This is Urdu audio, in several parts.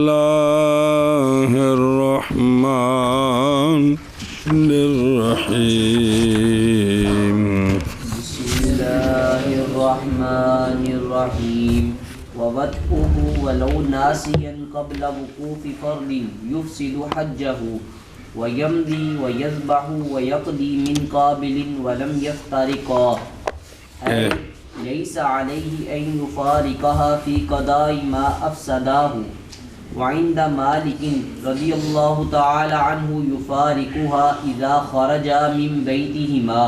اللہ الرحمن الرحیم بسم اللہ الرحمن الرحیم ووضعه ولو ناسیا قبل وقوف فرض يفسد حجه ويمضي ويذبح ويقضي من قابل ولم يفترقا أي ليس عليه أن يفارقها في قضاء ما أفسداه. وعند مالك رضي الله تعالى عنه يفارقها إذا خرجا من بيتهما.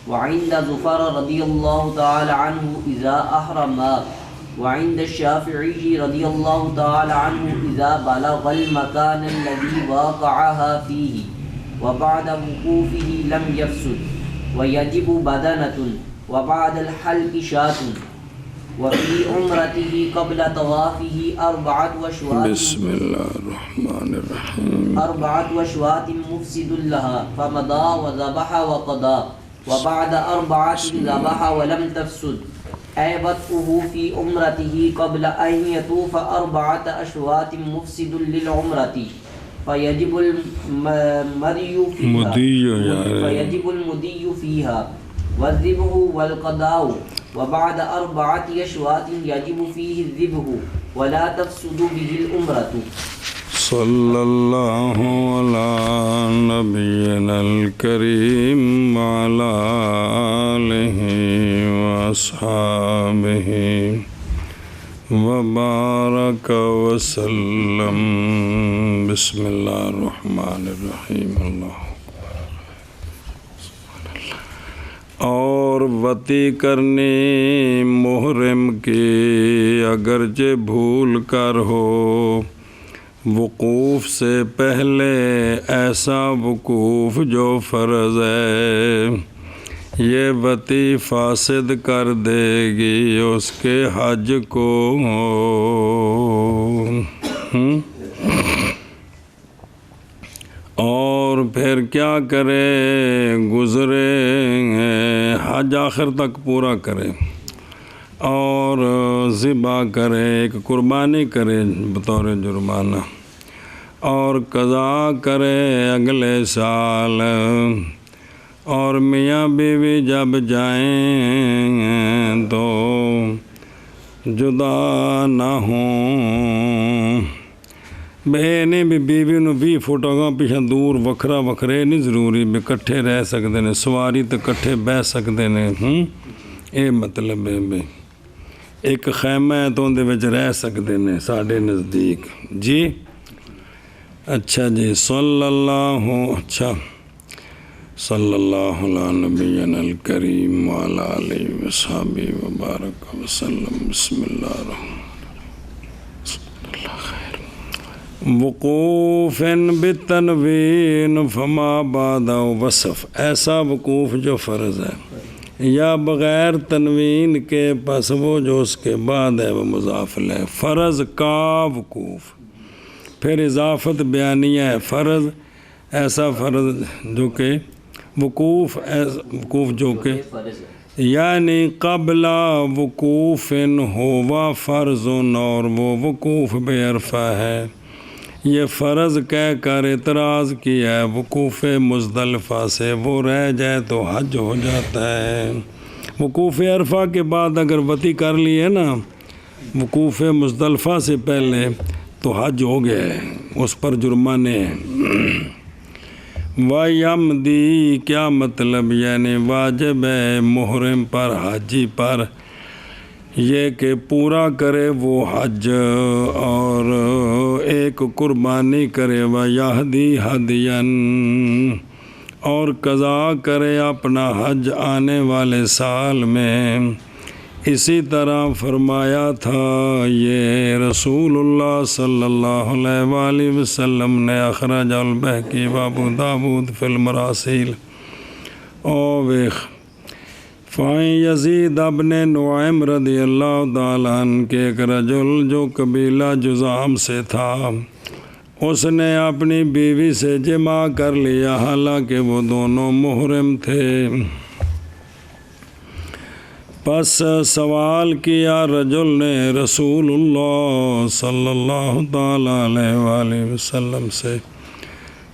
وعند زفر رضي الله تعالى عنه إذا أحرما. وعند الشافعي رضي الله تعالى عنه إذا بلغ المكان الذي واقعها فيه وبعد وقوفه لم يفسد. ويجب بدنة وبعد الحلق شاة. وفي عمرته قبل طوافه 4 أشواط. بسم الله الرحمن الرحيم. 4 أشواط مفسد لها فمضى وذبح وقضى. وبعد 4 ذبح ولم تفسد. أي وضعه في عمرته قبل أن يطوف 4 أشواط مفسد للعمرة فيجب المضي فيها والذبح والقضاء. وبعد 4 أشواط يجب فيه الذبح ولا تفسد به العمرة. صلی اللہ علی نبینا الکریم وعلی آلہ واصحابہ وبارک وسلم. بسم اللہ الرحمن الرحیم. اللہ اور وطی کرنی محرم کی اگرچہ بھول کر ہو وقوف سے پہلے ایسا وقوف جو فرض ہے یہ وطی فاسد کر دے گی اس کے حج کو. اور پھر کیا کرے گزرے حج آخر تک پورا کرے اور ذبح کرے ایک قربانی کرے بطور جرمانہ اور قضا کرے اگلے سال. اور میاں بیوی جب جائیں تو جدا نہ ہوں. بہنے بھی بیوی نو 20 فٹ اگاں پیچھے دور وکھرا وکھرے نہیں ضروری بھی کٹھے رہ سکتے ہیں سواری تو کٹھے بہ سکتے ہیں. یہ مطلب ہے بھی ایک خیمہ ہے تو اندے وچ رہ سکتے ہیں ساڑھے نزدیک. جی اچھا جی صلی اللہ علی نبینا الکریم وعلی آلہ وصحبہ وبارک وسلم. بسم اللہ الرحمن الرحیم. وقوف بالتنوین فما بعد وصف ایسا وقوف جو فرض ہے یا بغیر تنوین کے پس وہ جو اس کے بعد ہے وہ مضاف ہے. فرض کا وقوف پھر اضافت بیانیہ ہے. فرض ایسا فرض جو کہ وقوف جو کہ یعنی قبل وقوف ہوا فرض اور وہ وقوف بے عرفہ ہے. یہ فرض کہہ کر اعتراض کیا ہے وقوف مزدلفہ سے وہ رہ جائے تو حج ہو جاتا ہے. وقوف عرفہ کے بعد اگر وطی کر لی ہے نا وقوف مزدلفہ سے پہلے تو حج ہو گیا ہے اس پر جرمانے ہیں. وَيَمْضِي کیا مطلب یعنی واجب ہے محرم پر حاجی پر یہ کہ پورا کرے وہ حج اور ایک قربانی کرے وَيَهْدِي هَدْيًا اور قضا کرے اپنا حج آنے والے سال میں. اسی طرح فرمایا تھا یہ رسول اللہ صلی اللہ علیہ وآلہ وسلم نے اخرج البہقی وابو داود فی المراسیل. اویخ فائن یزید ابن نعیم رضی اللہ تعالیٰ عنہ کے ایک رجل جو قبیلہ جذام سے تھا اس نے اپنی بیوی سے جمع کر لیا حالانکہ وہ دونوں محرم تھے. پس سوال کیا رجل نے رسول اللہ صلی اللہ تعالیٰ علیہ وآلہ وسلم سے،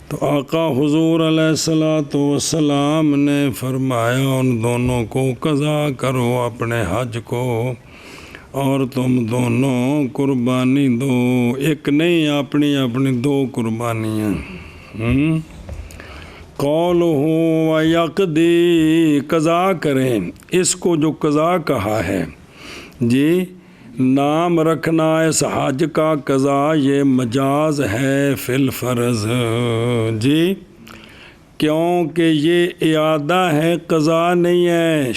تو آقا حضور علیہ الصلوۃ والسلام نے فرمایا ان دونوں کو قضا کرو اپنے حج کو، اور تم دونوں قربانی دو، ایک نہیں اپنی اپنی دو قربانیاں۔ قول ہو و یقدی، قضا کریں، اس کو جو قضا کہا ہے جی، نام رکھنا اس حج کا قضا، یہ مجاز ہے فی الفرض جی، کیونکہ یہ اعادہ ہے، قضا نہیں ہے،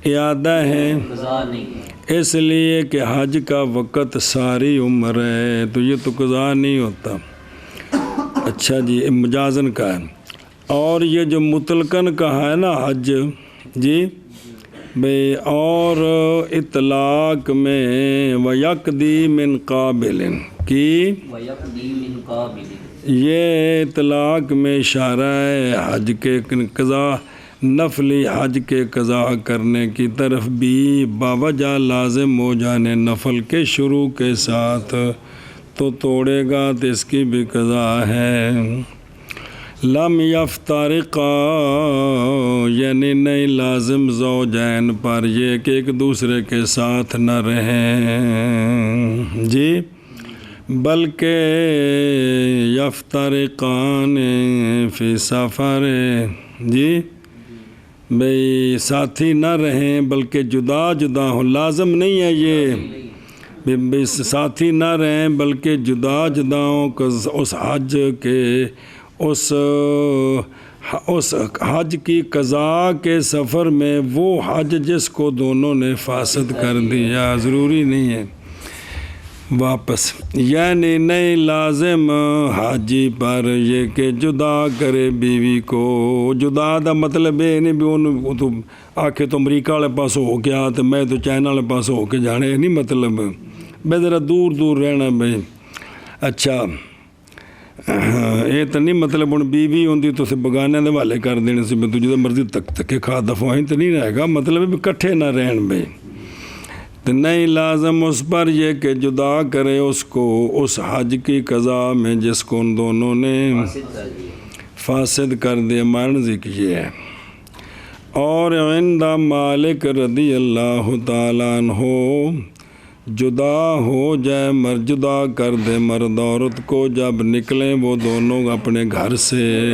اعادہ ہے، قضا نہیں ہے، اس لیے کہ حج کا وقت ساری عمر ہے، تو یہ تو قضا نہیں ہوتا۔ اچھا جی، مجازن کا ہے۔ اور یہ جو مطلقاً کہا ہے نا حج جی بھئی، اور اطلاق میں وَيَقْضِي مِنْ قَابِلٍ کی، وَيَقْضِي مِنْ قَابِلٍ، یہ اطلاق میں اشارہ ہے حج کے قضا، نفلی حج کے قضا کرنے کی طرف بھی باوجہ لازم ہو جانے نفل کے شروع کے ساتھ، تو توڑے گا تو اس کی بھی قضا ہے۔ لم یفترقا، یعنی نہیں لازم زوجین پر یہ کہ ایک دوسرے کے ساتھ نہ رہیں جی، بلکہ یفترقان فی سفر جی، بھئی ساتھی نہ رہیں بلکہ جدا جدا ہوں، لازم نہیں ہے یہ ساتھی نہ رہیں بلکہ جدا جدا ہوں اس حج کے، اس حج کی قضا کے سفر میں، وہ حج جس کو دونوں نے فاسد کر دیا، ضروری نہیں ہے واپس، یعنی نہیں لازم حاجی پر یہ کہ جدا کرے بیوی کو۔ جدا دا مطلب یہ نہیں بھی انہوں تو آکھے تو امریکہ والے پاس ہو گیا تو میں تو چائنا والے پاس ہو کے جانے، نہیں مطلب بے ذرا دور دور رہنا بھائی۔ اچھا یہ تو نہیں مطلب ہوں بیوی ہوندی تو اسے بگانے دے حوالے کر دینے سے میں تو جدہ مرضی تکے کھا دفعہ تو نہیں رہے گا، مطلب بھی کٹھے نہ رہن بھائی، تو نہیں لازم اس پر یہ کہ جدا کرے اس کو اس حج کی قضا میں جس کو ان دونوں نے فاسد کر دیا، معنی ذکر یہ ہے۔ اور عند مالک رضی اللہ تعالیٰ عنہ، جدا ہو جائے جدا کر دے مرد عورت کو جب نکلیں وہ دونوں اپنے گھر سے،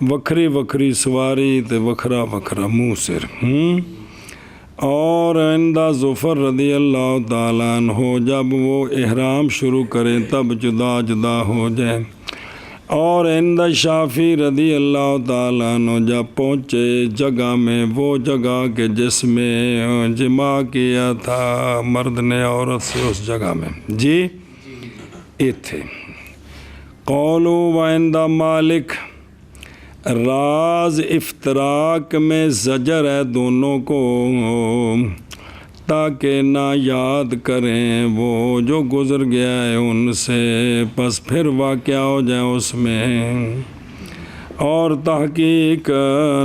وکھری وکھری سواری تے وکھرا وکھرا منہ سر۔ اور عندہ ظفر رضی اللہ تعالیٰ عنہ، جب وہ احرام شروع کریں تب جدا جدا ہو جائیں۔ اور عندہ شافی رضی اللہ تعالیٰ عنہ، جب پہنچے جگہ میں، وہ جگہ کہ جس میں جماع کیا تھا مرد نے عورت سے، اس جگہ میں جی تھے۔ قولو وعندہ مالک، راز افتراق میں زجر ہے دونوں کو، تاکہ نہ یاد کریں وہ جو گزر گیا ہے ان سے، پس پھر واقعہ ہو جائے اس میں۔ اور تحقیق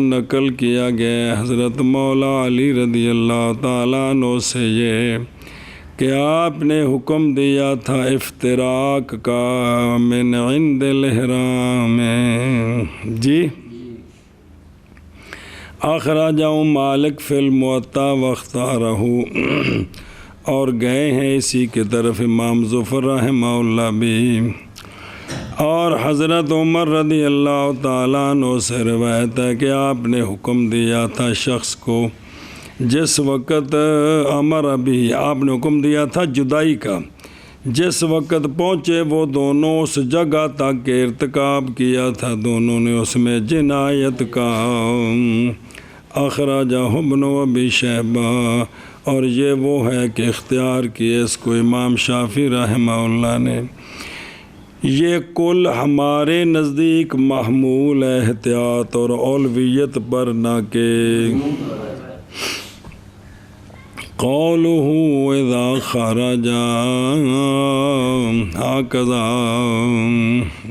نقل کیا گیا حضرت مولا علی رضی اللہ تعالیٰ عنہ سے یہ کہ آپ نے حکم دیا تھا افتراق کا من عند الاحرام جی۔ اخرجہ مالک فی الموطا واختارہ، اور گئے ہیں اسی کی طرف امام ظفر رحمہ اللہ بھی۔ اور حضرت عمر رضی اللہ تعالیٰ عنہ سے روایت ہے کہ آپ نے حکم دیا تھا شخص کو جس وقت امر ابھی، آپ نے حکم دیا تھا جدائی کا، جس وقت پہنچے وہ دونوں اس جگہ تک کہ ارتکاب کیا تھا دونوں نے اس میں جنایت کا۔ اخرجہ ابن ابی شیبہ، اور یہ وہ ہے کہ اختیار کیے اس کو امام شافعی رحمہ اللہ نے۔ یہ کل ہمارے نزدیک محمول ہے احتیاط اور اولویت پر، نہ کہ قولہ اذا خرج ہکذا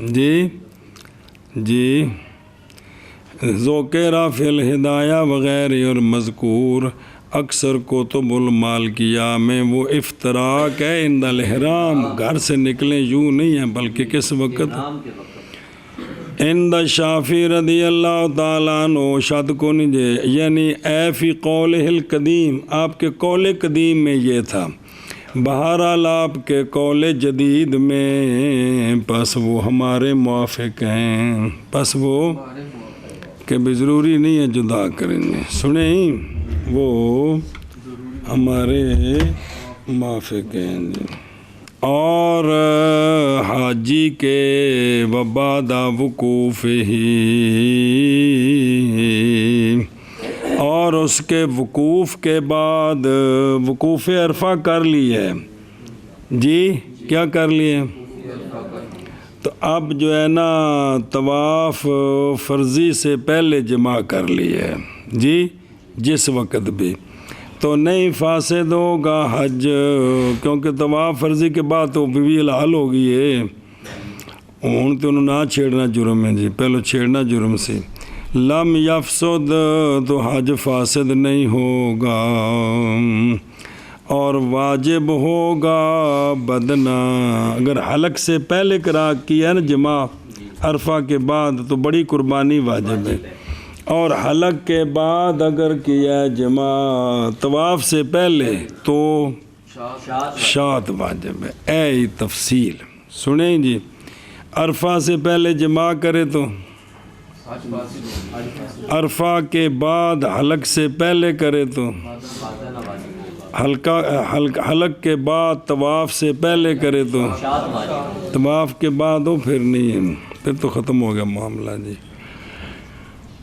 جی ذکر فی الہدایہ وغیرہ، اور مذکور اکثر کتب المالکیہ میں وہ افتراق ہے عند الحرام، گھر سے نکلیں یوں نہیں ہے بلکہ کس وقت؟ نام کے وقت عند شافی رضی اللہ تعالیٰ عنہ شد کو نجے، یعنی اے فی قول القدیم، آپ کے قول قدیم میں یہ تھا، بہرحال آپ کے قول جدید میں پس وہ ہمارے موافق ہیں، پس وہ کہ بھی ضروری نہیں ہے جدا کریں گے، سنیں وہ ہمارے موافق ہیں جی۔ اور حاجی کے وبعد وقوف ہی، اور اس کے وقوف کے بعد وقوف عرفہ کر لی ہے جی، کیا کر لیے؟ تو اب جو ہے نا طواف فرضی سے پہلے جمع کر لی ہے جی، جس وقت بھی تو نہیں فاسد ہوگا حج، کیونکہ طواف فرضی کے بعد تو بھی حلال ہو گئی ہے، ہوں تو انہوں نہ چھیڑنا جرم ہے جی، پہلے چھیڑنا جرم سی۔ لم یفسد تو حج فاسد نہیں ہوگا، اور واجب ہوگا بدنا، اگر حلق سے پہلے کرا کیا نا جمع عرفہ کے بعد تو بڑی قربانی واجب ہے، اور حلق کے بعد اگر کیا جمع طواف سے پہلے تو شات واجب ہے۔ اے تفصیل سنیں جی، عرفہ سے پہلے جمع کرے تو عرفہ کے بعد حلق سے پہلے کرے تو حلق کے بعد طواف سے پہلے کرے تو طواف کے بعد ہو پھر نہیں ہے، پھر تو ختم ہو گیا معاملہ جی۔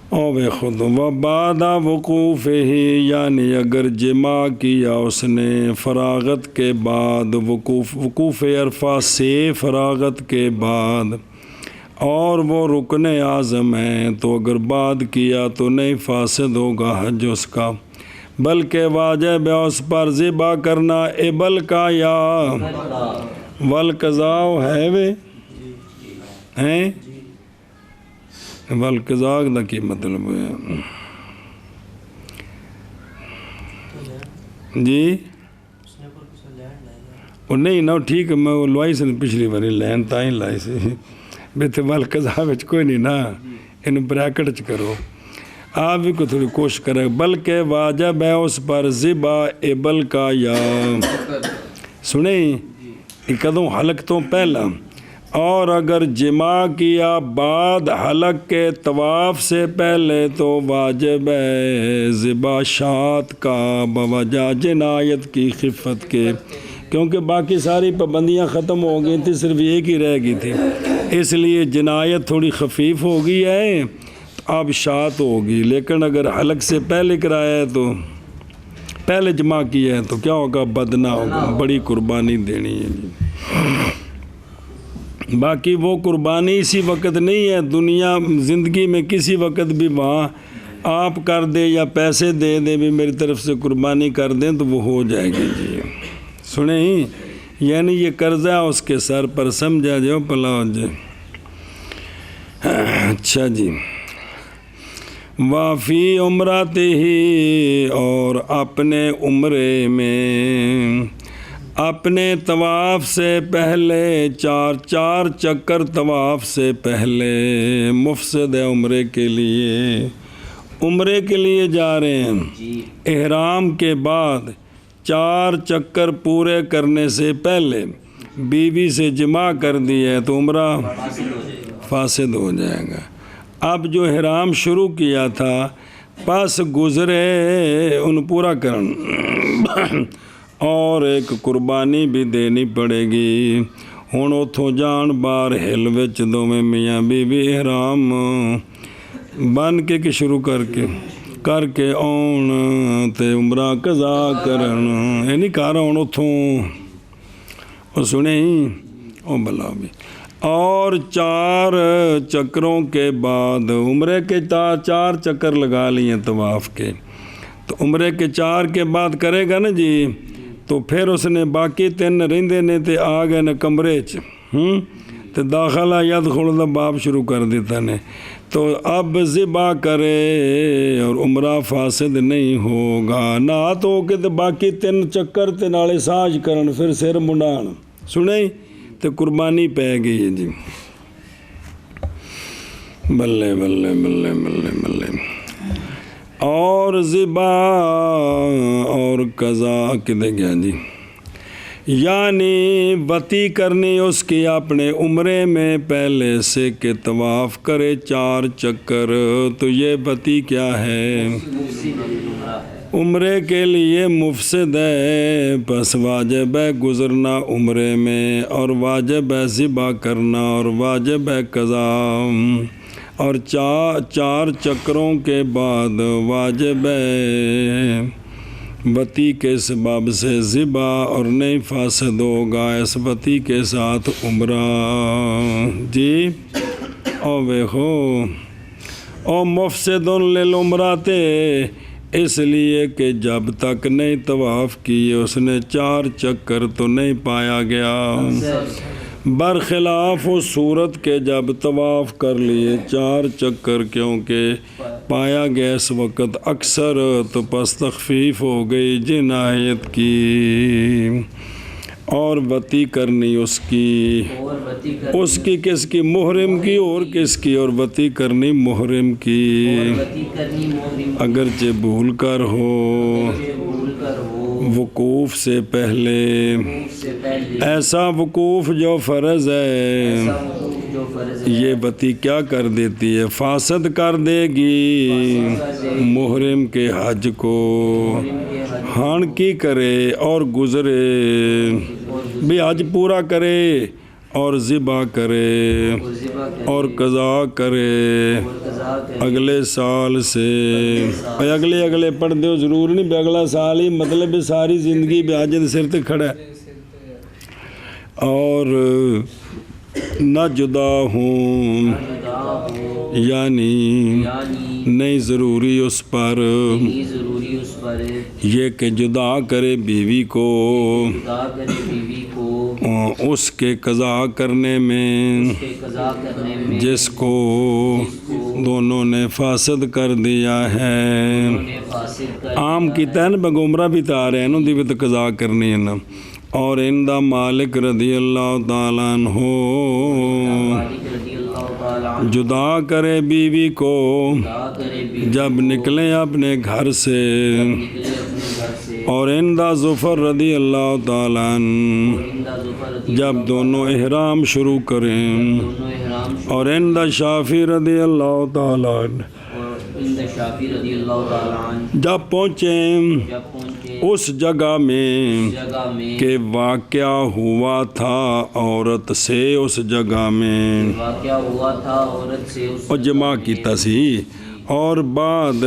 او بے خود و بعد وقوف ہی، یعنی اگر جمع کیا اس نے فراغت کے بعد، وقوف عرفہ سے فراغت کے بعد، اور وہ رکن اعظم ہے تو اگر بعد کیا تو نہیں فاسد ہوگا حج اس کا، بلکہ واجب ہے اس پر ذبح کرنا ابل کا یا والقضاء ہے وے ہیں، والقضاء دا کی مطلب ہے جی، وہ نہیں نا ٹھیک ہے، میں وہ لوائی سے پچھلی باری لین تائیں لائی سی بیتے والقضاء وچ کوئی نہیں نا، ان بریکٹ چ کرو، آپ بھی کو تھوڑی کوشش کرے، بلکہ واجب ہے اس پر ذبح ابل کا یا، سنیں کدوں حلق تو پہلا، اور اگر جمع کیا بعد حلق کے طواف سے پہلے تو واجب ہے ذبح شات کا بوجہ جنایت کی خفت کے، کیونکہ باقی ساری پابندیاں ختم ہو گئی تھی، صرف ایک ہی رہ گئی تھی، اس لیے جنایت تھوڑی خفیف ہو گئی ہے، اب شات ہوگی، لیکن اگر حلق سے پہلے کرایا ہے تو پہلے جمع کیا ہے تو کیا ہوگا؟ بدنا ہوگا، بڑی قربانی دینی ہے جی۔ باقی وہ قربانی اسی وقت نہیں ہے، دنیا زندگی میں کسی وقت بھی وہاں آپ کر دے یا پیسے دے دیں بھی میری طرف سے قربانی کر دیں تو وہ ہو جائے گی جی، سنیں یعنی یہ قرضہ اس کے سر پر، سمجھا جاؤ پلاؤ جی۔ اچھا جی، وافی عمرات ہی، اور اپنے عمرے میں اپنے طواف سے پہلے چار چکر طواف سے پہلے، مفسد ہے عمرے کے لیے جا رہے ہیں، احرام کے بعد 4 چکر پورے کرنے سے پہلے بیوی سے جمع کر دی ہے تو عمرہ فاسد ہو جائے گا۔ اب جو احرام شروع کیا تھا پس گزرے ان پورا کرن، اور ایک قربانی بھی دینی پڑے گی، ہن اتھوں جان بار ہل وچ دوویں میاں بیوی احرام بن کے شروع کر کے آن تے عمرہ قضا کرن، یعنی کار آن اتھوں اور سنیں او بلا بھی، اور 4 چکروں کے بعد عمرے کے 4 چکر لگا لیے طواف کے، تو عمرے کے 4 کے بعد کرے گا نا جی، تو پھر اس نے باقی 3 رہندے نے تے آ گئے نا کمرے چ، تو داخلہ یدخل دا باب شروع کر دیتا نے. تو اب ذبح کرے اور عمرہ فاسد نہیں ہوگا. نہ تو کہ باقی 3 چکر تے نالے ساج کرن پھر سر منڈان سنیں تو قربانی پہ گئی ہے جی. بلے بلے بلے بلے بلے. اور ذبح اور قضا کدے گیا جی. یعنی وطی کرنی اس کی اپنے عمرے میں پہلے سے کہ طواف کرے 4 چکر. تو یہ وطی کیا ہے؟ عمرے کے لیے مفسد ہے. پس واجب ہے گزرنا عمرے میں اور واجب ہے ذبح کرنا اور واجب ہے قضا. اور 4 چکروں کے بعد واجب ہے وطی کے سبب سے ذبح اور نہیں فاسد ہوگا اس وطی کے ساتھ عمرہ جی. او ویخو او مفسد للعمرات اس لیے کہ جب تک نہیں طواف کیے اس نے 4 چکر تو نہیں پایا گیا. برخلاف اس صورت کے جب طواف کر لیے 4 چکر کیونکہ پایا گیا اس وقت اکثر تو پس تخفیف ہو گئی جنایت کی. اور وطی کرنی اس کی کس کی؟ محرم کی. اور کس کی؟ اور وطی کرنی محرم کی اگرچہ بھول کر ہو وقوف سے پہلے. ایسا وقوف جو فرض ہے یہ وطی کیا کر دیتی ہے؟ فاسد کر دے گی محرم کے حج کو. ہان کی کرے اور گزرے بھی حج پورا کرے اور ذبح کرے اور قضا کرے اگلے سال سے. اگلے پڑھ دیو ضرور نہیں بھی اگلا سال ہی مطلب ساری زندگی بھی حج دے سر تے کھڑا ہے. اور نہ جدا ہوں یعنی نہیں ضروری اس پر یہ کہ جدا کرے بیوی کو اس کے قضا کرنے میں جس کو دونوں نے فاسد کر دیا ہے. عام کی تین بگمرہ بھی تا رہے ہیں نا دی بھی تو قضا کرنی ہے نا. اور اندہ مالک رضی اللہ تعالیٰ عنہ جدا کرے بیوی کو جب نکلیں اپنے گھر سے. اور اندہ ظفر رضی اللہ تعالیٰ عنہ جب دونوں احرام شروع کریں. اور اندہ شافی رضی اللہ تعالیٰ عنہ جب پہنچیں اس جگہ میں کہ واقعہ ہوا تھا عورت سے اس جگہ میں اور جمع کی تصحیح. اور بعد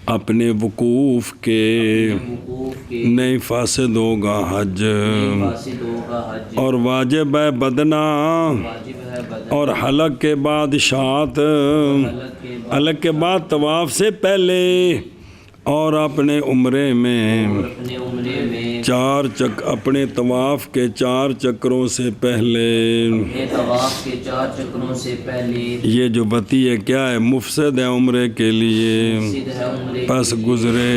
اپنے وقوف کے نہیں فاسد ہوگا حج. اور واجب ہے بدنا اور حلق کے بعد شات. حلق کے بعد طواف سے پہلے اور اپنے عمرے میں 4 اپنے طواف کے 4 چکروں سے پہلے. یہ جو وطی ہے کیا ہے؟ مفسد ہے عمرے کے لیے. پس گزرے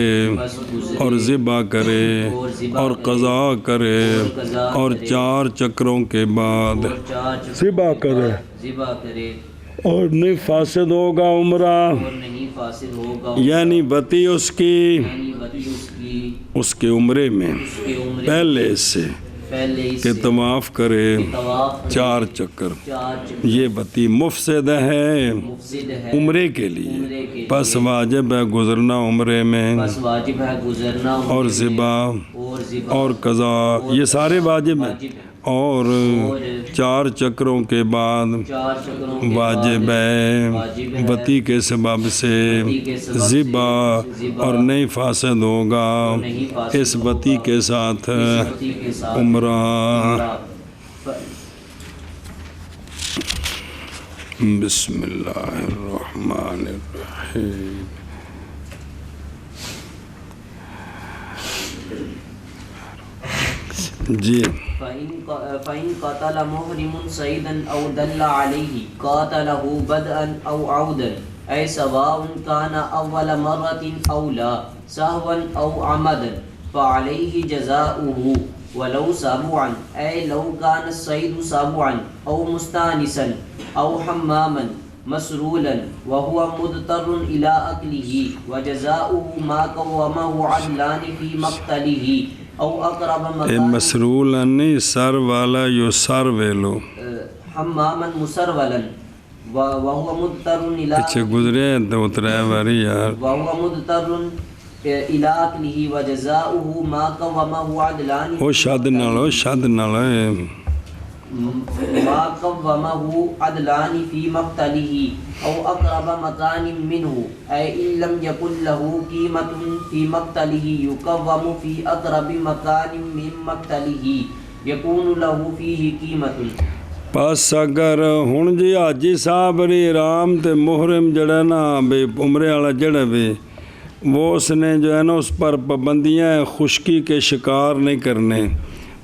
اور ذبح کرے اور قضا کرے اور 4 چکروں کے بعد ذبح کرے اور نہیں فاسد ہوگا عمرہ. یعنی وطی اس کی اس کے عمرے میں پہلے سے کہ طواف کرے 4 چکر. یہ وطی مفسد ہے عمرے کے لیے. پس واجب ہے گزرنا عمرے میں اور ذبح اور قضا یہ سارے واجب ہیں. اور 4 چکروں کے بعد واجب ہے وطی کے سبب سے ذبح اور نہیں فاسد ہوگا اس وطی کے ساتھ عمرہ. بسم اللہ الرحمن الرحیم. جی فإن قتل محرم صيدا أو دل عليه قاتله بدءا أو عودا أي سواء كان أول مرة أو لا سهوا أو عمدا فعليه جزاؤه ولو سبعا أي لو كان الصيد سبعا أو مستانسا أو حماما مسرولا وهو مضطر إلى أكله وجزاؤه ما قومه عدلان في مقتله أو أقرب اے مكان مسرول نہیں سر والا یو سر ویلو حماما مسرولا وهو مضطر إلى پیچھے گزرے تو اترائے باری یار وهو مضطر إلى أكله وجزاؤه ما قومه عدلان او شد نالو ما قومه عدلان في مقتله أو أقرب مكان منه أي إن لم يكن له قيمة في مقتله يقوم في أقرب مكان من مقتله يكون له فيه قيمة بس اگر ہن جی حاجی صاحب ری رام تے محرم جڑا نا بے عمرے والا جڑا بے وہ اس نے جو ہے نا اس پر پابندیاں خشکی کے شکار نہیں کرنے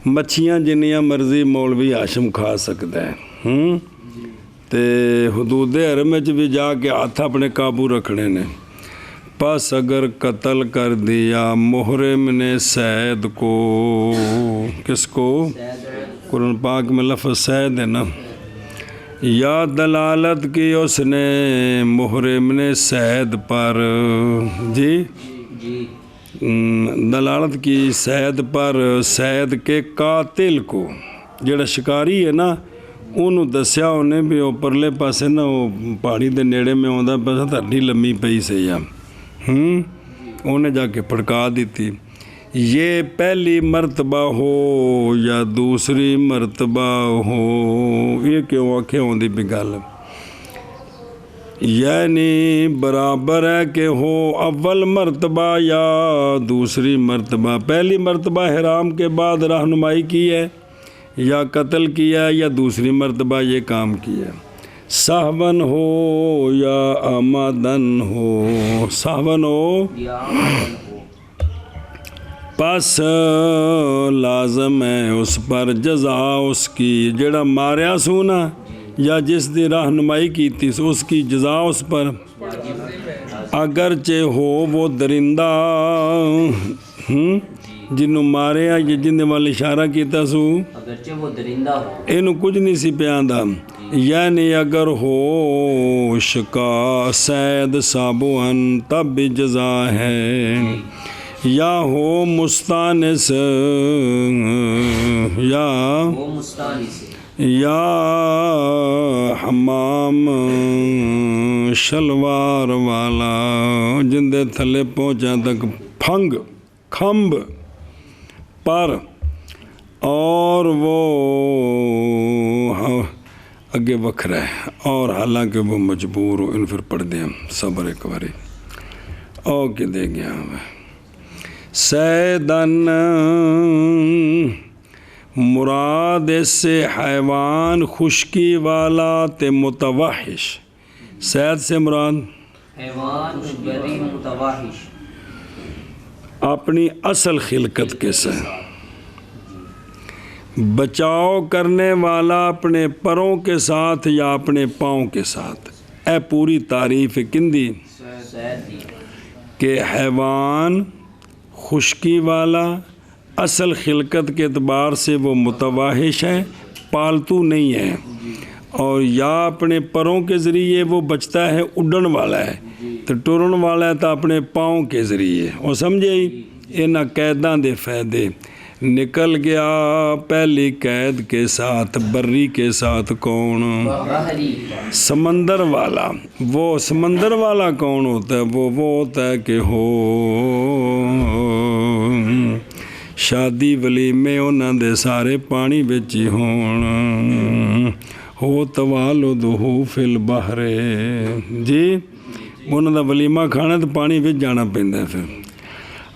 مچھیاں جنیاں مرضی مولوی ہاشم کھا سکتا ہے تے حدود حرم وچ بھی جا کے ہاتھ اپنے قابو رکھنے نے پس اگر قتل کر دیا محرم نے سید کو کس کو قرآن پاک میں لفظ سید ہے نا یا دلالت کی اس نے محرم نے سید پر جی دلالت کی سید پر سید کے قاتل کو جڑا شکاری ہے نا انہوں دسیا انہیں بھی وہ پرلے پاسے نا وہ پہاڑی دے نیڑے میں آندا پسا تھڈی لمبی پئی سی انہیں جا کے پھڑکا دیتی یہ پہلی مرتبہ ہو یا دوسری مرتبہ ہو یہ کیوں آنکھیں ہوندی بھی گل یعنی برابر ہے کہ ہو اول مرتبہ یا دوسری مرتبہ پہلی مرتبہ حرام کے بعد رہنمائی کی ہے یا قتل کیا یا دوسری مرتبہ یہ کام کیا سہون ہو یا آمدن ہو سہون ہو پس لازم ہے اس پر جزا اس کی جڑا ماریا سونا یا جس دی رہنمائی کی تھی اس کی جزا اس پر اگرچہ ہو وہ درندہ جنوں ماریا یا جن وال اشارہ کیتا سو اگرچہ وہ درندہ ہو اینو کچھ نہیں سی پیاندا یعنی اگر ہو شکا سید سابوہن تب بھی جزا ہے یا ہو مستانس یا حمام شلوار والا جن دے تھلے پہنچا تک پھنگ کھمب پر اور وہ اگے وکھرا ہے اور حالانکہ وہ مجبور ہو ان پھر پڑھ دیں صبر ایک باری او کے دے گیا سیدن مراد اس سے حیوان خشکی والا تے متوحش سید سے مراد حیوان بری متوحش اپنی اصل خلقت کے ساتھ بچاؤ کرنے والا اپنے پروں کے ساتھ یا اپنے پاؤں کے ساتھ اے پوری تعریف کندی کہ حیوان خشکی والا اصل خلقت کے اعتبار سے وہ متوحش ہے پالتو نہیں ہے اور یا اپنے پروں کے ذریعے وہ بچتا ہے اڈن والا ہے تو ٹرن والا ہے تو اپنے پاؤں کے ذریعے وہ سمجھے انہاں قیداں دے فائدے نکل گیا پہلی قید کے ساتھ بری کے ساتھ کون سمندر والا وہ سمندر والا کون ہوتا ہے وہ ہوتا ہے کہ ہو شادی ولیمے انہاں دے سارے پانی بچ ہی ہون ہو توالدہو فی البحر جی انہاں دا ولیمہ کھانا تو پانی بچ جانا پیندا ہے پھر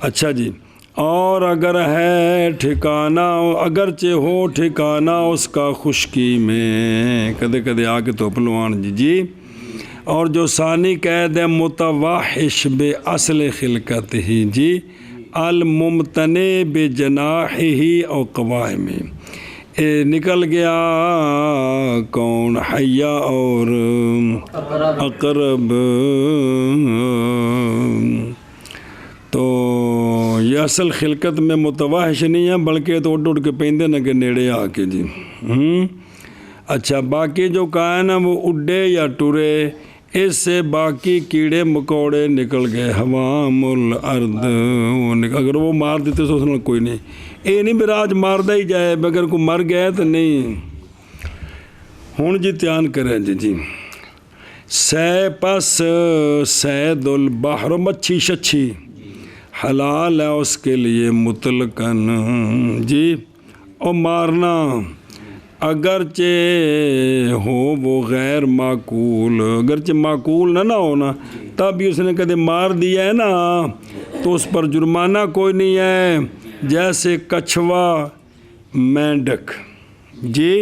اچھا جی اور اگر ہے ٹھکانہ اگرچہ ہو ٹھکانہ اس کا خشکی میں کدے کدے آ کے تو پلوان جی اور جو ثانی قید ہے متوحش بے اصل خلقت ہی جی الممتنع بجناح ہی اور قوائم نکل گیا کون حیا اور اقرب. تو یہ اصل خلقت میں متوحش نہیں ہے بلکہ تو اڈ اڈ کے پیندے نہ کہ نیڑے آ کے جی. اچھا باقی جو کہا ہے نا وہ اڈے یا ٹرے اس سے باقی کیڑے مکوڑے نکل گئے. حوام الارض اگر وہ مار دیتے تو اس نے کوئی نہیں. یہ نہیں بھی راج ماردہ ہی جائے اگر کوئی مر گیا تو نہیں. ہوں جی دھیان کریں جی. سہ پس سید البحر مچھی شچھی حلال ہے اس کے لیے مطلقاً جی. اور مارنا اگرچہ ہو وہ غیر معقول، اگرچہ معقول نہ ہونا تب بھی اس نے کدے مار دیا ہے نا تو اس پر جرمانہ کوئی نہیں ہے. جیسے کچھوا مینڈک جی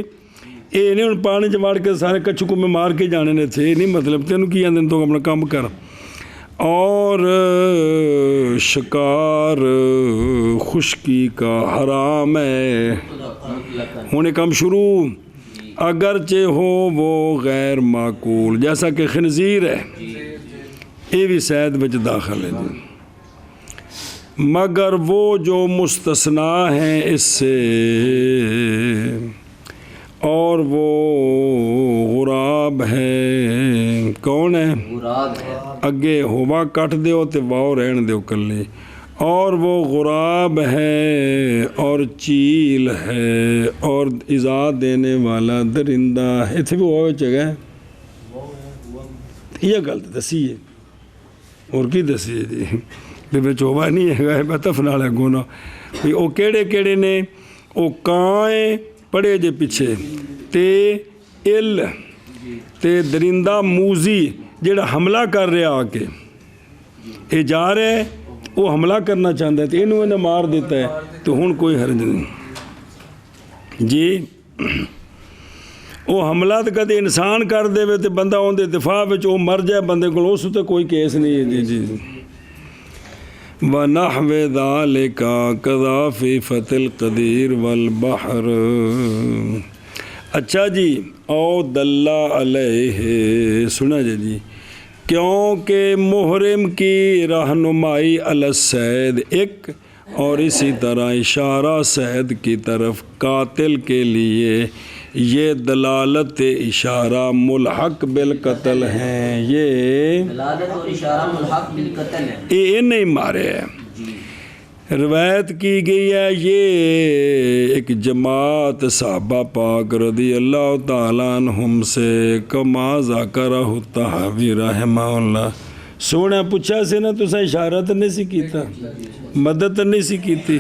یہ نہیں ہوں پانی چ وڑ کے سارے کچھو کو میں مار کے جانے نے تھے. نہیں مطلب تینوں کی آدھے تو اپنا کام کر. اور شکار خشکی کا حرام ہے. ہونے کام شروع اگرچہ ہو وہ غیر معقول جیسا کہ خنزیر ہے یہ بھی صید وچ داخل ہے جی. مگر وہ جو مستثنا ہیں اس سے اور وہ غراب ہے. کون ہے؟ اگے ہوا کٹ دیو تے واؤ رہن دیو کلی. اور وہ غراب ہے اور چیل ہے اور ایذا دینے والا درندہ ہے. اتنے بھی وہ جگہ ہے یہ گل دسی ہے اور کی دسی ہے جی بھی چوبا نہیں ہے بتف نال ہے گونا بھی وہ کیڑے کیڑے نے وہ کائیں پڑے جے پیچھے تے ال تے درندہ موزی جڑا حملہ کر رہا آ کے یہ جا رہا ہے وہ حملہ کرنا چاہتا ہے تو انہوں نے مار دیتا ہے تو ہن کوئی حرج نہیں جی. وہ حملہ تو کدے انسان کر دے تو بندہ اندر دفاع میں وہ مر جائے بندے کو اس تے کوئی کیس نہیں ہے جی جی. وَنَحْوِ ذَلِكَ قَذَافِ فَتِ الْقَدِيرِ وَالْبَحْرِ. اچھا جی او دلہ علیہ سنا جی کیونکہ محرم کی رہنمائی علی الصید ایک اور اسی طرح اشارہ صید کی طرف قاتل کے لیے یہ دلالت اشارہ ملحق بالقتل ہیں. یہ دلالت اور اشارہ ملحق بالقتل ہے. یہ نہیں مارے ہیں. روایت کی گئی ہے یہ ایک جماعت صحابہ پاک رضی اللہ تعالیٰ عنہم سے کما ذکرہ الطحاوی رحمہ اللہ سونے پوچھا سے نا تسا اشارہ تو نہیں سی کیتا مدد تو نہیں سی کیتی.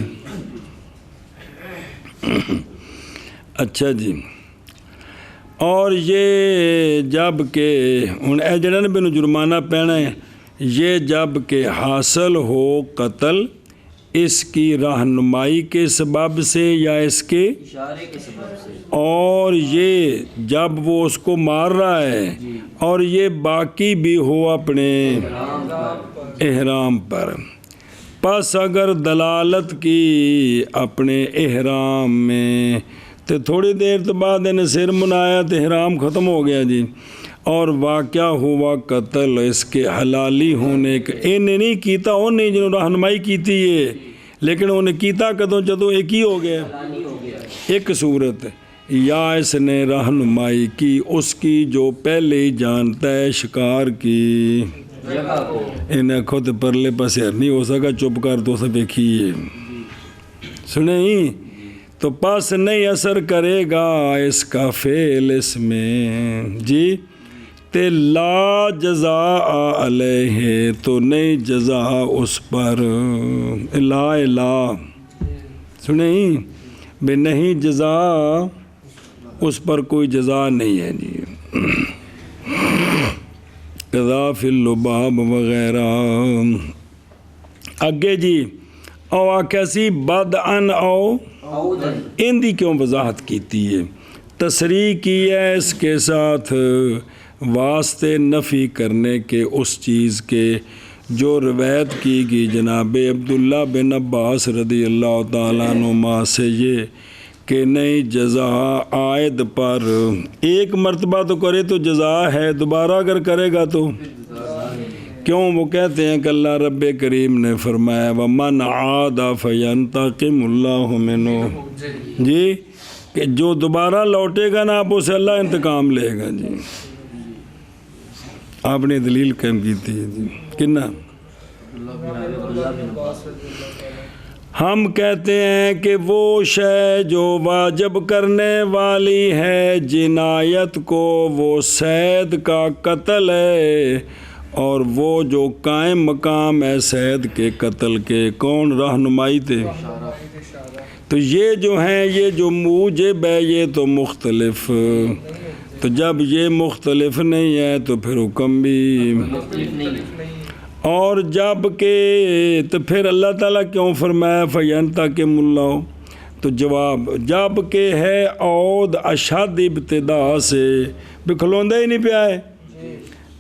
اچھا جی اور یہ جب کہ ہن اے جڑا نے بینو جرمانہ پینا ہے یہ جب کہ حاصل ہو قتل اس کی رہنمائی کے سبب سے یا اس کے اشارے کے سبب سے اور یہ جب وہ اس کو مار رہا ہے اور یہ باقی بھی ہو اپنے احرام پر. پس اگر دلالت کی اپنے احرام میں تو تھوڑی دیر تو بعد انہیں سر منایا تو احرام ختم ہو گیا جی. اور واقعہ ہوا قتل اس کے حلالی ہونے کا انہیں نہیں کیتا انہیں جنہوں رہنمائی کیتی ہے لیکن انہیں کیتا کدوں جدوں ایک ہی ہو گیا ایک صورت یا اس نے رہنمائی کی اس کی جو پہلے ہی جانتا ہے شکار کی انہیں خود پرلے پسیر نہیں ہو سکا چپ کر تو سب ایک ہی ہے سنیں تو پس نہیں اثر کرے گا اس کا فعل اس میں جی تے لا جزاء علیہ تو نہیں جزا اس پر لا سنیں بے نہیں جزا اس پر کوئی جزا نہیں ہے جی. قذاف اللباب وغیرہ اگے جی او آکیسی بدعن او ان دی کیوں وضاحت کیتی ہے تصریح کی ہے اس کے ساتھ واسطے نفی کرنے کے اس چیز کے جو روایت کی گئی جناب عبداللہ بن عباس رضی اللہ تعالیٰ عنہما سے یہ کہ نہیں جزا عائد پر، ایک مرتبہ تو کرے تو جزا ہے، دوبارہ اگر کرے گا تو کیوں؟ وہ کہتے ہیں کہ اللہ رب کریم نے فرمایا وَمَنْ عَادَ فَيَنْتَقِمُ اللَّهُ مِنْهُ، جی کہ جو دوبارہ لوٹے گا نا آپ اسے اللہ انتقام لے گا۔ جی آپ نے دلیل قائم کی تھی جی کنا؟ ہم کہتے ہیں کہ وہ شے جو واجب کرنے والی ہے جنایت کو، وہ صید کا قتل ہے، اور وہ جو قائم مقام ہے صید کے قتل کے کون رہنمائی تھے؟ تو یہ جو ہیں یہ جو موجب ہے یہ تو مختلف، تو جب یہ مختلف نہیں ہے تو پھر حکم بھی، اور جب کہ تو پھر اللہ تعالیٰ کیوں فرمایا فَيَنْتَقِمُ اللَّهُ؟ تو جواب جب کہ ہے عود اشد ابتدا سے بکھلوندہ ہی نہیں پیا ہے،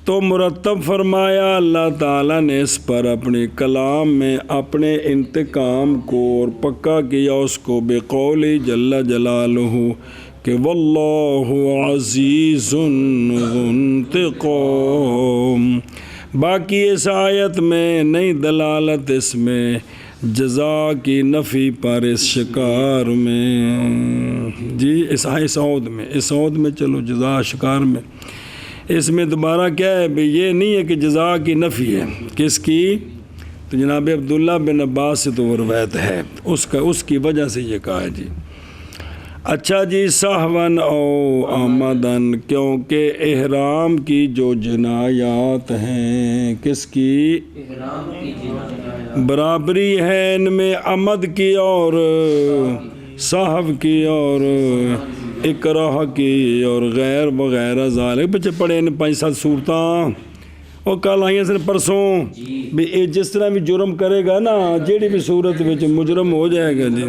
تو مرتب فرمایا اللہ تعالیٰ نے اس پر اپنے کلام میں اپنے انتقام کو اور پکا کیا اس کو بقول جل جلالہ کہ واللہ عزیز ذو انتقام۔ باقی اس آیت میں نہیں دلالت اس میں جزا کی نفی پر اس شکار میں، جی اس عود میں چلو جزا شکار میں، اس میں دوبارہ کیا ہے بھی یہ نہیں ہے کہ جزا کی نفی ہے، کس کی؟ تو جناب عبداللہ بن عباس سے تو وہ روایت ہے، اس کی وجہ سے یہ کہا ہے جی۔ اچھا جی سہون او آمدن، کیونکہ احرام کی جو جنایات ہیں، کس کی؟ احرام کی جنایات برابری ہے ان میں عمد کی اور صحو کی اور اکراہ کی اور غیر وغیرہ ذالک، بچے پڑھے ان 5-7 صورتاں اور کل آئیں سن پرسوں بھی جس طرح بھی جرم کرے گا نا جیڑی بھی صورت میں مجرم ہو جائے گا جی۔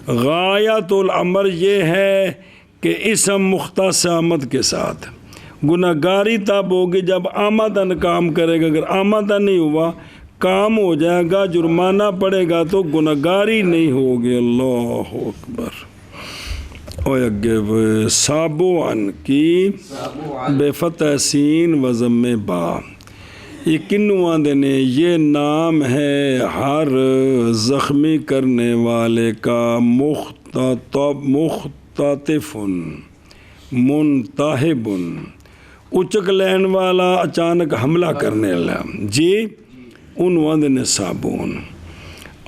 غایت الامر یہ ہے کہ اسم مختص آمد کے ساتھ گناہگاری تب ہوگی جب آمدن کام کرے گا، اگر آمدن نہیں ہوا کام ہو جائے گا جرمانہ پڑے گا تو گناہگاری نہیں ہوگی۔ اللہ اکبر۔ اور اگے سابوان کی بے فتح سین و ضم با، یہ کنوں آندے نے یہ نام ہے ہر زخمی کرنے والے کا مختطف منتحب، اچک لین والا اچانک حملہ کرنے والا جی، ان آندے نے سابون،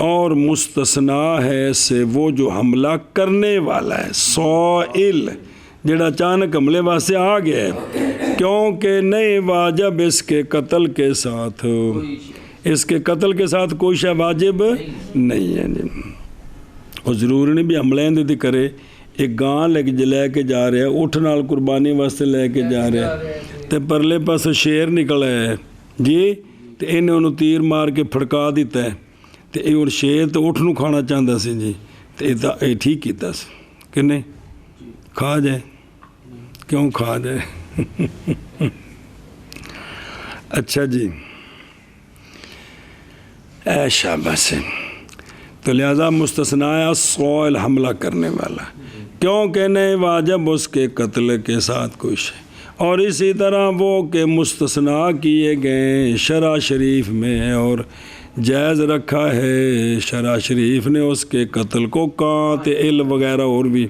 اور مستثنیٰ ہے سے وہ جو حملہ کرنے والا ہے، سائل جڑا اچانک حملے واسطے آ گیا ہے، کیونکہ نہیں واجب اس کے قتل کے ساتھ، اس کے قتل کے ساتھ کوئی شے واجب نہیں ہے جی۔ اور ضروری نہیں بھی حملے دی کرے، ایک گاں لے کے جا رہا ہے، اٹھ نال قربانی واسطے لے کے جا رہا ہے، تے پرلے پاس شیر نکلا ہے جی، تے انہیں انہوں تیر مار کے پھڑکا دیتا ہے، تے یہ اور شیر تو اٹھ نو کھانا چاہتا سی جی، تے یہ ٹھیک کیتا سی کہ نہیں؟ کھا جائے کیوں کھا جائے؟ اچھا جی اے شاباش، تو لہذا مستثنیٰ الصائل حملہ کرنے والا، کیونکہ نہیں واجب اس کے قتل کے ساتھ کوئی شے، اور اسی طرح وہ کہ مستثنیٰ کیے گئے شرع شریف میں اور جائز رکھا ہے شرع شریف نے اس کے قتل کو کانت عل وغیرہ اور بھی۔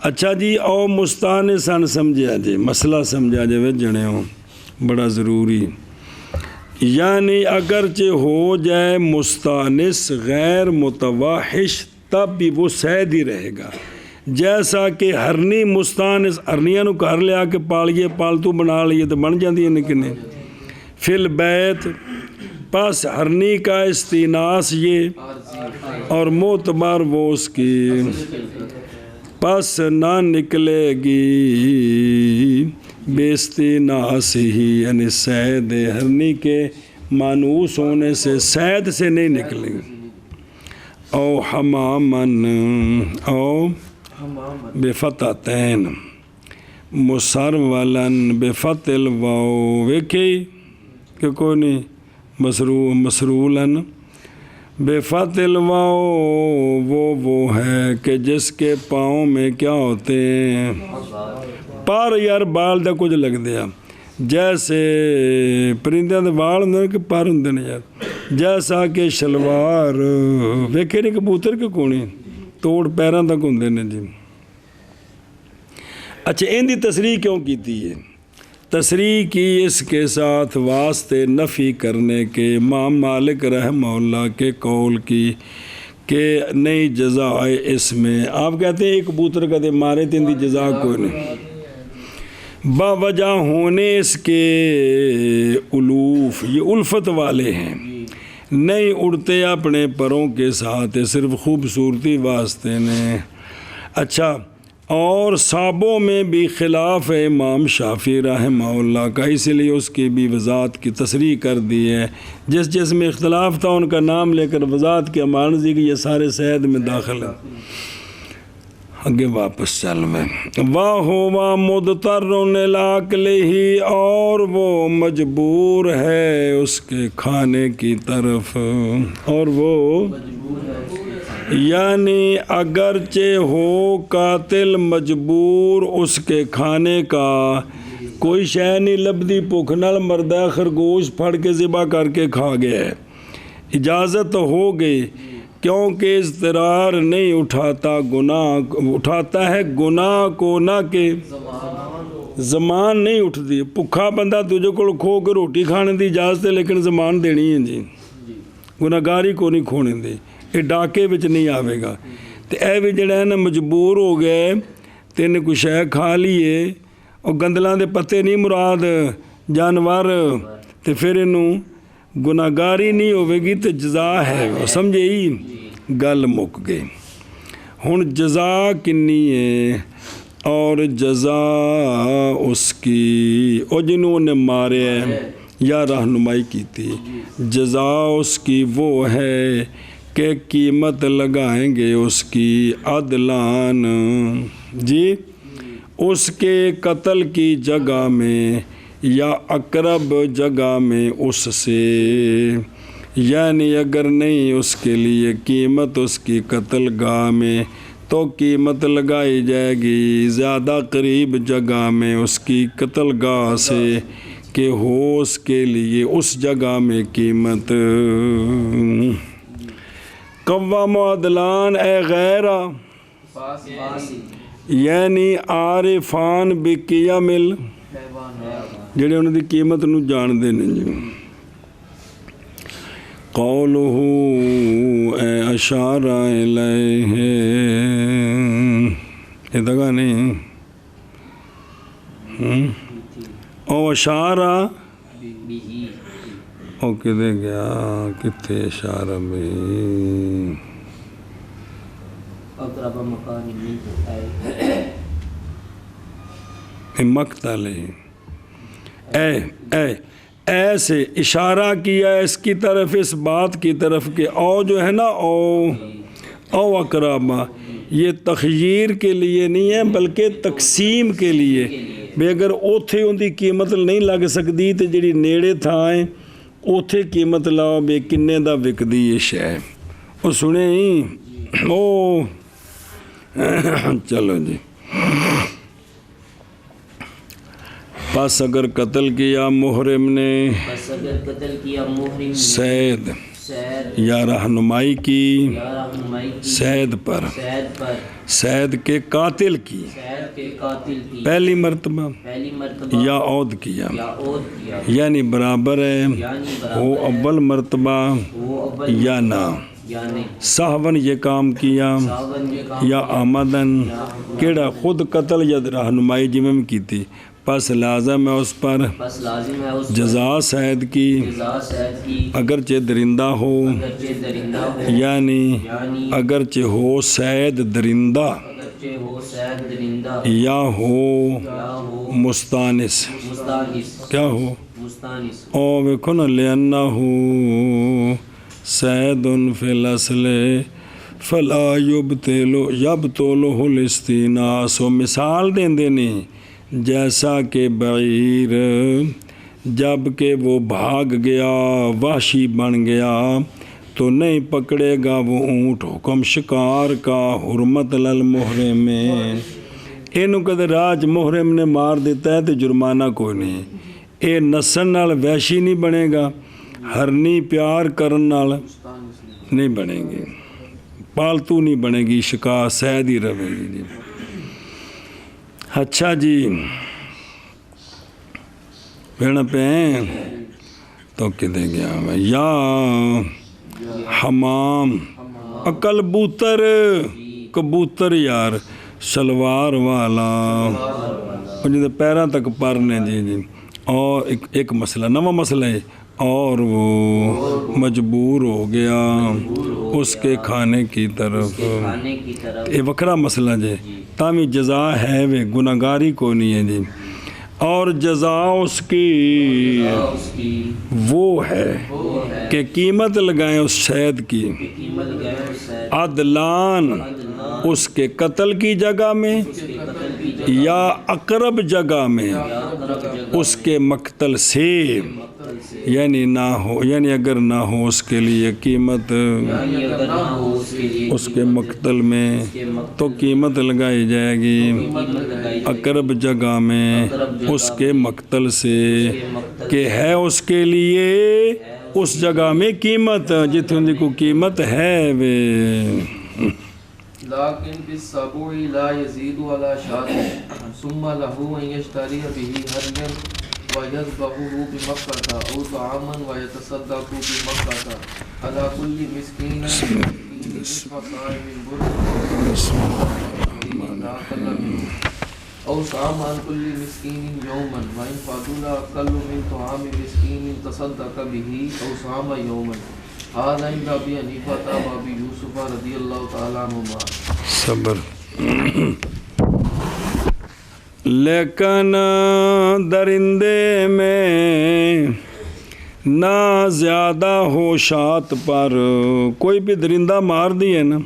اچھا جی او مستانسن سمجھا جی، مسئلہ سمجھا جائے جنے ہوں بڑا ضروری، یعنی اگرچہ ہو جائے مستانس غیر متوحش تب بھی وہ صید ہی رہے گا، جیسا کہ ہرنی مستانس ہرنیاں نو گھر لیا کے پالیے پالتو بنا لیے تو بن جاندی ہے نکنے فی البیت، پس ہرنی کا استیناس یہ اور معتبر وہ اس کی، پس نہ نکلے گی بے استیناس ہی، یعنی صید ہرنی کے مانوس ہونے سے صید سے نہیں نکلے گی، او حمامن او بفتحتین مسرولن بفتح الواو، ویکھی کہ کوئی نہیں مسرولن بے فتل وہ ہے کہ جس کے پاؤں میں کیا ہوتے ہیں پر یار بال دا کچھ لگتے ہیں جیسے پرندے دے وال ہوندے کہ پر ہوندے نے یار جیسا کہ شلوار ویکھے نہیں کبوتر کے کونی توڑ پیراں تک ہوندے نے جی اچھا ان دی تصریح کیوں کیتی ہے تصریح کی اس کے ساتھ واسطے نفی کرنے کے امام مالک رحمہ اللہ کے قول کی کہ نئی جزا ہے اس میں آپ کہتے ہیں ایک کبوتر کا دے مارے تو ان دی جزا کوئی نہیں باوجہ ہونے اس کے الوف یہ الفت والے ہیں نہیں اڑتے اپنے پروں کے ساتھ صرف خوبصورتی واسطے نے اچھا اور صحابوں میں بھی خلاف ہے امام شافعی رحمہ اللہ کا اس لیے اس کی بھی وضاحت کی تصریح کر دی ہے جس میں اختلاف تھا ان کا نام لے کر وضاحت کی امانزی کی یہ سارے صحت میں داخل ہیں آگے واپس چل میں واہ مدتر العقل ہی اور وہ مجبور ہے اس کے کھانے کی طرف اور وہ یعنی اگرچہ ہو قاتل مجبور اس کے کھانے کا کوئی شے نہیں لبدی بھوک نال مردہ خرگوش پھڑ کے ذبح کر کے کھا گیا ہے اجازت ہو گئی کیونکہ اضطرار نہیں اٹھاتا ہے گناہ کو نہ کہ زمان نہیں اٹھتی بھوکا بندہ تجھے کو کھو کے روٹی کھانے دی اجازت ہے لیکن زمان دینی ہے جی گناہگاری کو نہیں کھونے دی یہ ڈاکے وچ نہیں آوے گا تو اے بھی جڑا ہے نا مجبور ہو گئے تو انہیں کوئی شے کھا لیے اور گندلاں دے پتے نہیں مراد جانور تو پھر انہوں گناہگاری نہیں ہوئے گی تو جزا ہے وہ سمجھے ہی گل مک گئی ہن جزا کنی ہے اور جزا اس کی اور جنہوں نے مارے ہیں یا رہنمائی کی تھی جزا اس کی وہ ہے کہ قیمت لگائیں گے اس کی عدلان جی اس کے قتل کی جگہ میں یا اقرب جگہ میں اس سے یعنی اگر نہیں اس کے لیے قیمت اس کی قتل گاہ میں تو قیمت لگائی جائے گی زیادہ قریب جگہ میں اس کی قتل گاہ سے کہ ہو اس کے لیے اس جگہ میں قیمت قوام و عدلان اے غیرہ یعنی عارفان بقیمل جڑے انہوں دی قیمت نو جان دے نہیں جی قولہ اے اشارہ الیہ یہ دگا نہیں او اشارہ او کدے گیا کتے اشارہ میں اقرب مکان مقتل ایسے اشارہ کیا اس کی طرف اس بات کی طرف کہ او جو ہے نا او اقربا یہ تخییر کے لیے نہیں ہے بلکہ تقسیم کے لیے بھی اگر اوتھے ان دی قیمت نہیں لگ سکتی تو جڑی نیڑے تھائیں اوتھے قیمت لاؤ بے کنے دا وکدی یہ شے وہ سنے ہی او چلو جی پس اگر قتل کیا محرم نے سید یا رہنمائی کی سید پر سید کے قاتل کی پہلی مرتبہ یا عود کیا یعنی برابر ہے وہ اول مرتبہ یا نہ صحون یہ کام کیا یا آمدن کیڑا خود قتل یا رہنمائی جی میں کی تھی پس لازم ہے اس پر جزا سید کی اگرچہ درندہ ہو یعنی اگرچہ ہو سید درندہ یا ہو مستانس کیا ہو او ویکھو نا لِأَنَّهُ سید فی الاصل فلا یبطلہ الاستئناس و مثال دیں دینے جیسا کہ بعیر جب کہ وہ بھاگ گیا وحشی بن گیا تو نہیں پکڑے گا وہ اونٹ حکم شکار کا حرمت للمحرمین اینو کدے راج محرم نے مار دیتا ہے تو جرمانہ کوئی نہیں اے نسل نال ویشی نہیں بنے گا ہرنی پیار کرن نال نہیں بنے گی پالتو نہیں بنے گی شکار سید ہی رہے گی جی اچھا جی بھیڑ پہ تو کدے گیا میں یا حمام کبوتر کبوتر یار شلوار والا جی پیروں تک پر نے جی جی اور ایک مسئلہ نواں مسئلہ ہے اور وہ مجبور ہو گیا اس کے کھانے کی طرف یہ وکھرا مسئلہ جی تامی جزا ہے وہ گناہگاری کو نہیں ہے جی اور جزا اس کی وہ ہے کہ قیمت لگائیں اس شہد کی عدلان اس کے قتل کی جگہ میں یا اقرب جگہ میں اس کے مقتل سے یعنی نہ ہو یعنی اگر نہ ہو اس کے لیے قیمت اس کے مقتل میں تو قیمت لگائی جائے گی اقرب جگہ میں اس کے مقتل سے کہ ہے اس کے لیے اس جگہ میں قیمت جتنے کو قیمت ہے وہ لیکن بالسبوع لا يزيد على شاة ثم له أن يشتري به هديا ويذبحه بمكة أو طعاما ويتصدق بمكة على كل مسكين نصف صاع من بر أو طعام عن كل مسكين يوما وإن فضل أقل من طعام مسكين تصدق به أو صام يوما هذا عند أبي حنيفة وأبي يوسف رضي الله تعالى عنهما صبر لیکن درندے میں نہ زیادہ ہو شات پر کوئی بھی درندہ مار دیے نا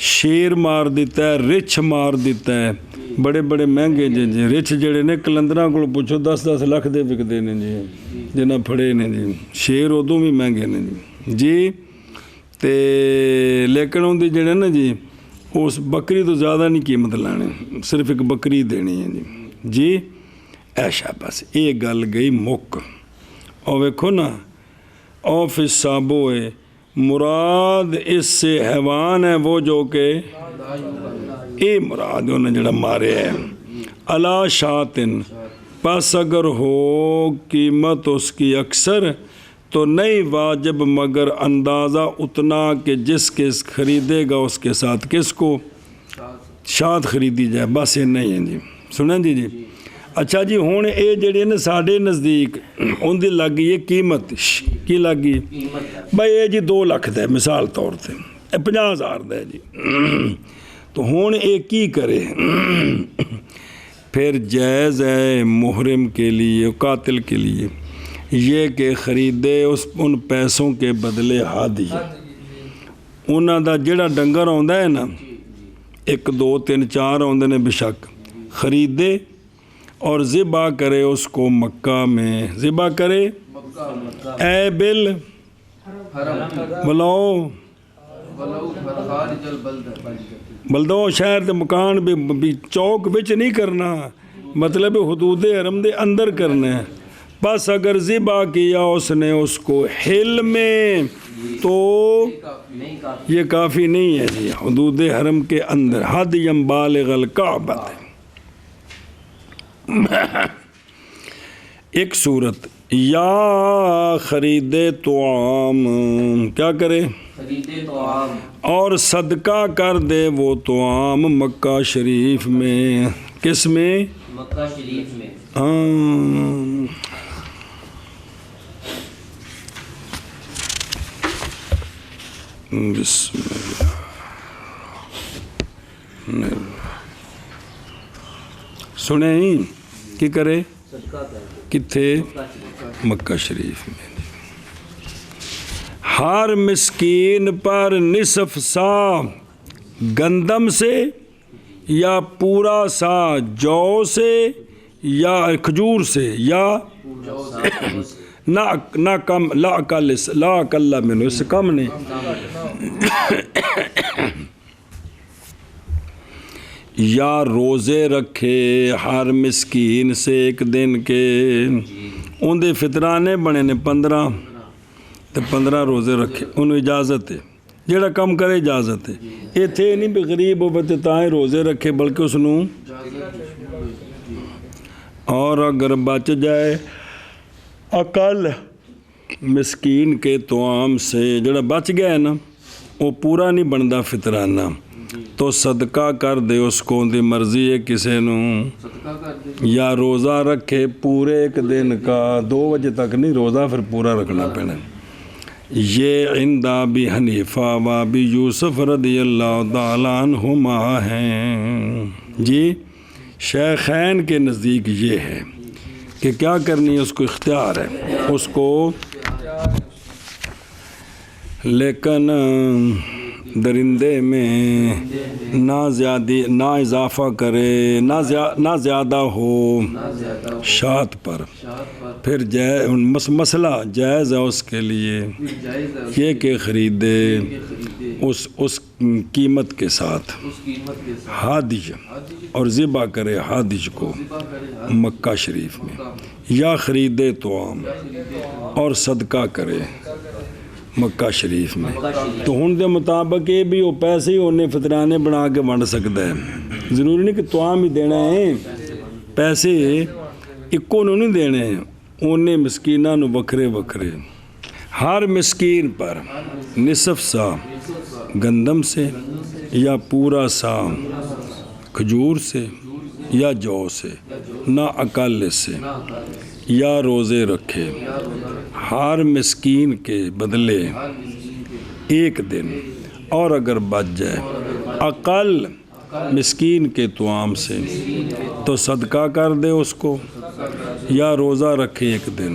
شیر مار دیتا ہے رچھ مار دیتا ہے بڑے بڑے مہنگے جی رچھ جڑے نے کلندراں کو پوچھو 10-10 لاکھ دے وکدے نے جی جنہیں پھڑے نے جی شیر ادوں بھی مہنگے نے جی تے لیکن ان دی جڑے نا جی اس بکری تو زیادہ نہیں قیمت لانے صرف ایک بکری دینی ہے جی ایشا بس یہ گل گئی مک اور ویکھو نا او فی الصابو ہے مراد اس سے حیوان ہے وہ جو کہ اے مراد انہیں جڑا مارے ہے علا شاتن پس اگر ہو قیمت اس کی اکثر تو نہیں واجب مگر اندازہ اتنا کہ جس کے خریدے گا اس کے ساتھ کس کو شاد خریدی جائے بس یہ نہیں ہے جی سنیں جی اچھا جی ہوں یہ جڑے نا ساڈے نزدیک ان دی لگ گئی ہے قیمت کی لگ گئی بھائی یہ جی 2 لاکھ دا ہے مثال طور سے 50,000 دا ہے جی تو ہوں یہ کی کرے پھر جائز ہے محرم کے لیے قاتل کے لیے یہ کہ خریدے ان پیسوں کے بدلے ہادی انہاں دا جڑا ڈنگر آندا ہے نا 1 2 3 4 آندے نے بشک خریدے اور ذبح کرے اس کو مکہ میں ذبح کرے اے بل بلاؤ بلدوں شہر دے مکان بھی چوک بچ نہیں کرنا مطلب حدود حرم دے اندر کرنا ہے بس اگر ذبح کیا اس نے اس کو حل میں تو یہ کافی نہیں ہے جی حدود حرم کے اندر حدیم بالغ الکعبۃ ایک صورت یا خریدے طعام کیا کرے اور صدقہ کر دے وہ طعام مکہ شریف میں کس میں مکہ شریف میں بسم اللہ سنیں کی کرے کتھے مکہ شریف میں ہر مسکین پر نصف سا گندم سے یا پورا سا جو سے یا کھجور سے یا نہ کم، لا اقل منہ، اس سے کم نہیں. یا روزے رکھے ہر مسکین سے ایک دن کے، اندے فطرانے بنے نے 15 تو 15 روزے رکھے، انہوں اجازت ہے، جڑا کم کرے اجازت ہے. اتنے نہیں بھی غریب ہوئے تو تاں روزے رکھے، بلکہ اس نوں اور اگر بچ جائے اقل مسکین کے طعام سے، جڑا بچ گیا ہے نا وہ پورا نہیں بنتا فطرانہ، تو صدقہ کر دے اس کو، دی مرضی ہے کسے نوں، یا روزہ رکھے پورے ایک دن کا، 2 بجے تک نہیں، روزہ پھر پورا رکھنا پینا. یہ عند ابی حنیفہ و ابی یوسف رضی اللہ تعالیٰ عنہما ہیں. جی شیخین کے نزدیک یہ ہے کہ کیا کرنی ہے، اس کو اختیار ہے اس کو، لیکن درندے میں نہ اضافہ کرے، نہ زیادہ ہو شات پر. پھر مسئلہ جائز ہے اس کے لیے یہ کہ خریدے اس قیمت کے ساتھ ہادج، اور ذبح کرے ہادج کو مکہ شریف میں، یا خریدے طعام اور صدقہ کرے مکہ شریف میں. تو ہن دے مطابق یہ بھی وہ پیسے ہی انہیں فطرانے بنا کے ونڈ سکتا ہے، ضروری نہیں کہ طعام ہی دینا ہے، پیسے اکو نو نہیں دینے ہیں، انہیں مسکیناں نو وکھرے وکھرے. ہر مسکین پر نصف سا گندم سے، یا پورا سا کھجور سے، یا جو سے، نہ اقل سے، یا روزے رکھے ہر مسکین کے بدلے ایک دن، اور اگر بچ جائے اقل مسکین کے طعام سے تو صدقہ کر دے اس کو، یا روزہ رکھے ایک دن.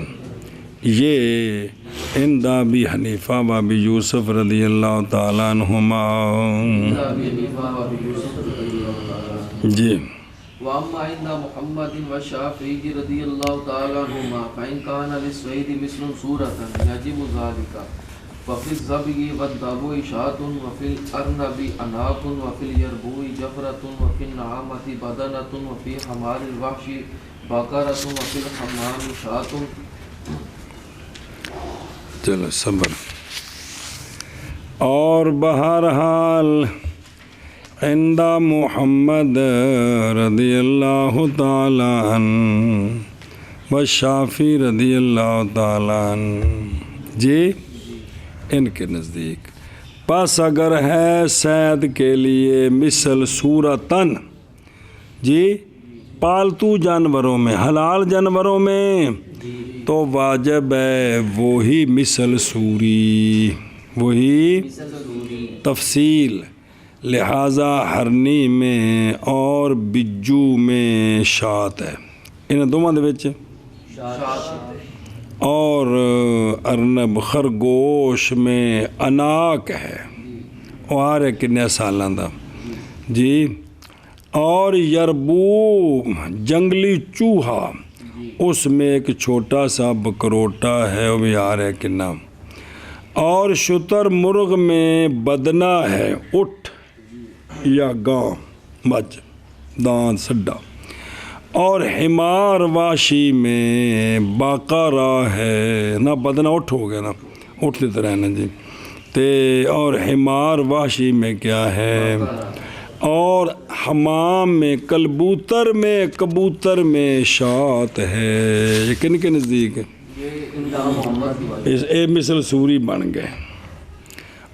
یہ عند ابی حنیفہ و ابی یوسف رضی اللہ تعالیٰ عنہما. جی وأما عند محمد والشافعي رضي الله تعالى عنهما فإن كان للصيد مثل صورة يجب ذلك، وفي الظبي والضبع شاة، وفي الأرنب أناق، وفي اليربوع جفرة، وفي النعامة بدنة، وفي حمار الوحش بقرة، وفي الحمام شاة. چلو صبر. اور بہرحال عند محمد رضی اللہ تعالیٰ عنہ و شافی رضی اللہ تعالیٰ عنہ، جی ان کے نزدیک پس اگر ہے صید کے لیے مثل صورتن، جی پالتو جانوروں میں، حلال جانوروں میں، تو واجب ہے وہی مثل سوری، وہی تفصیل. لہذا ہرنی میں اور بجو میں شات ہے، ان دونوں دے وچ، اور ارنب خرگوش میں اناک ہے، وہ آ رہے کنے سالاں دا، جی. اور یربو جنگلی چوہا، اس میں ایک چھوٹا سا بکروٹا ہے، وہ بھی آ رہا ہے کنا. اور شتر مرغ میں بدنہ ہے، اٹھ یا گاں، مجھ، دان، سڈا. اور حمار واشی میں باقارہ ہے، نہ بدنہ اٹھ ہو گیا نا، اٹھ دیتا رہنا جی. اور حمار واشی میں کیا ہے، اور حمام میں کبوتر میں شات ہے. یہ کن کے نزدیک ہے؟ اے مثل سوری بن گئے.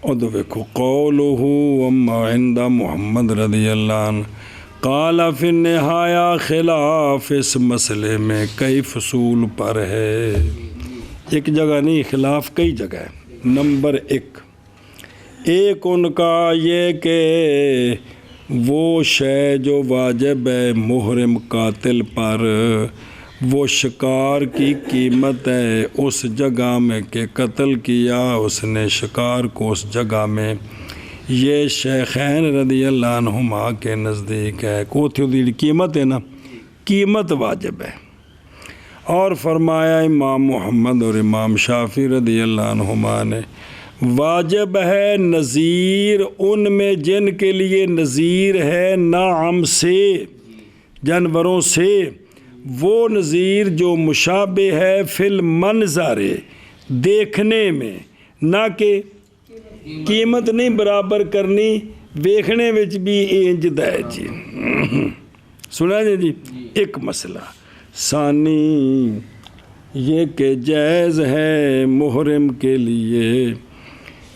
اور تو دیکھو قولہ وما عند محمد رضی اللہ عنہ قال فی النہایا، خلاف اس مسئلے میں کئی فصول پر ہے، ایک جگہ نہیں، خلاف کئی جگہ ہے. نمبر 1 ان کا یہ کہ وہ شے جو واجب ہے محرم قاتل پر، وہ شکار کی قیمت ہے اس جگہ میں کہ قتل کیا اس نے شکار کو اس جگہ میں. یہ شیخین رضی اللہ عنہما کے نزدیک ہے، کوتھی دی قیمت ہے نا، قیمت واجب ہے. اور فرمایا امام محمد اور امام شافعی رضی اللہ عنہما نے واجب ہے نذیر ان میں جن کے لیے نذیر ہے نعم سے جانوروں سے، وہ نذیر جو مشابہ ہے فی المنظر دیکھنے میں، نہ کہ قیمت نہیں برابر کرنی ویکھنے وچ بھی انج دا ہے جی سنا جی ایک مسئلہ ثانی یہ کہ جائز ہے محرم کے لیے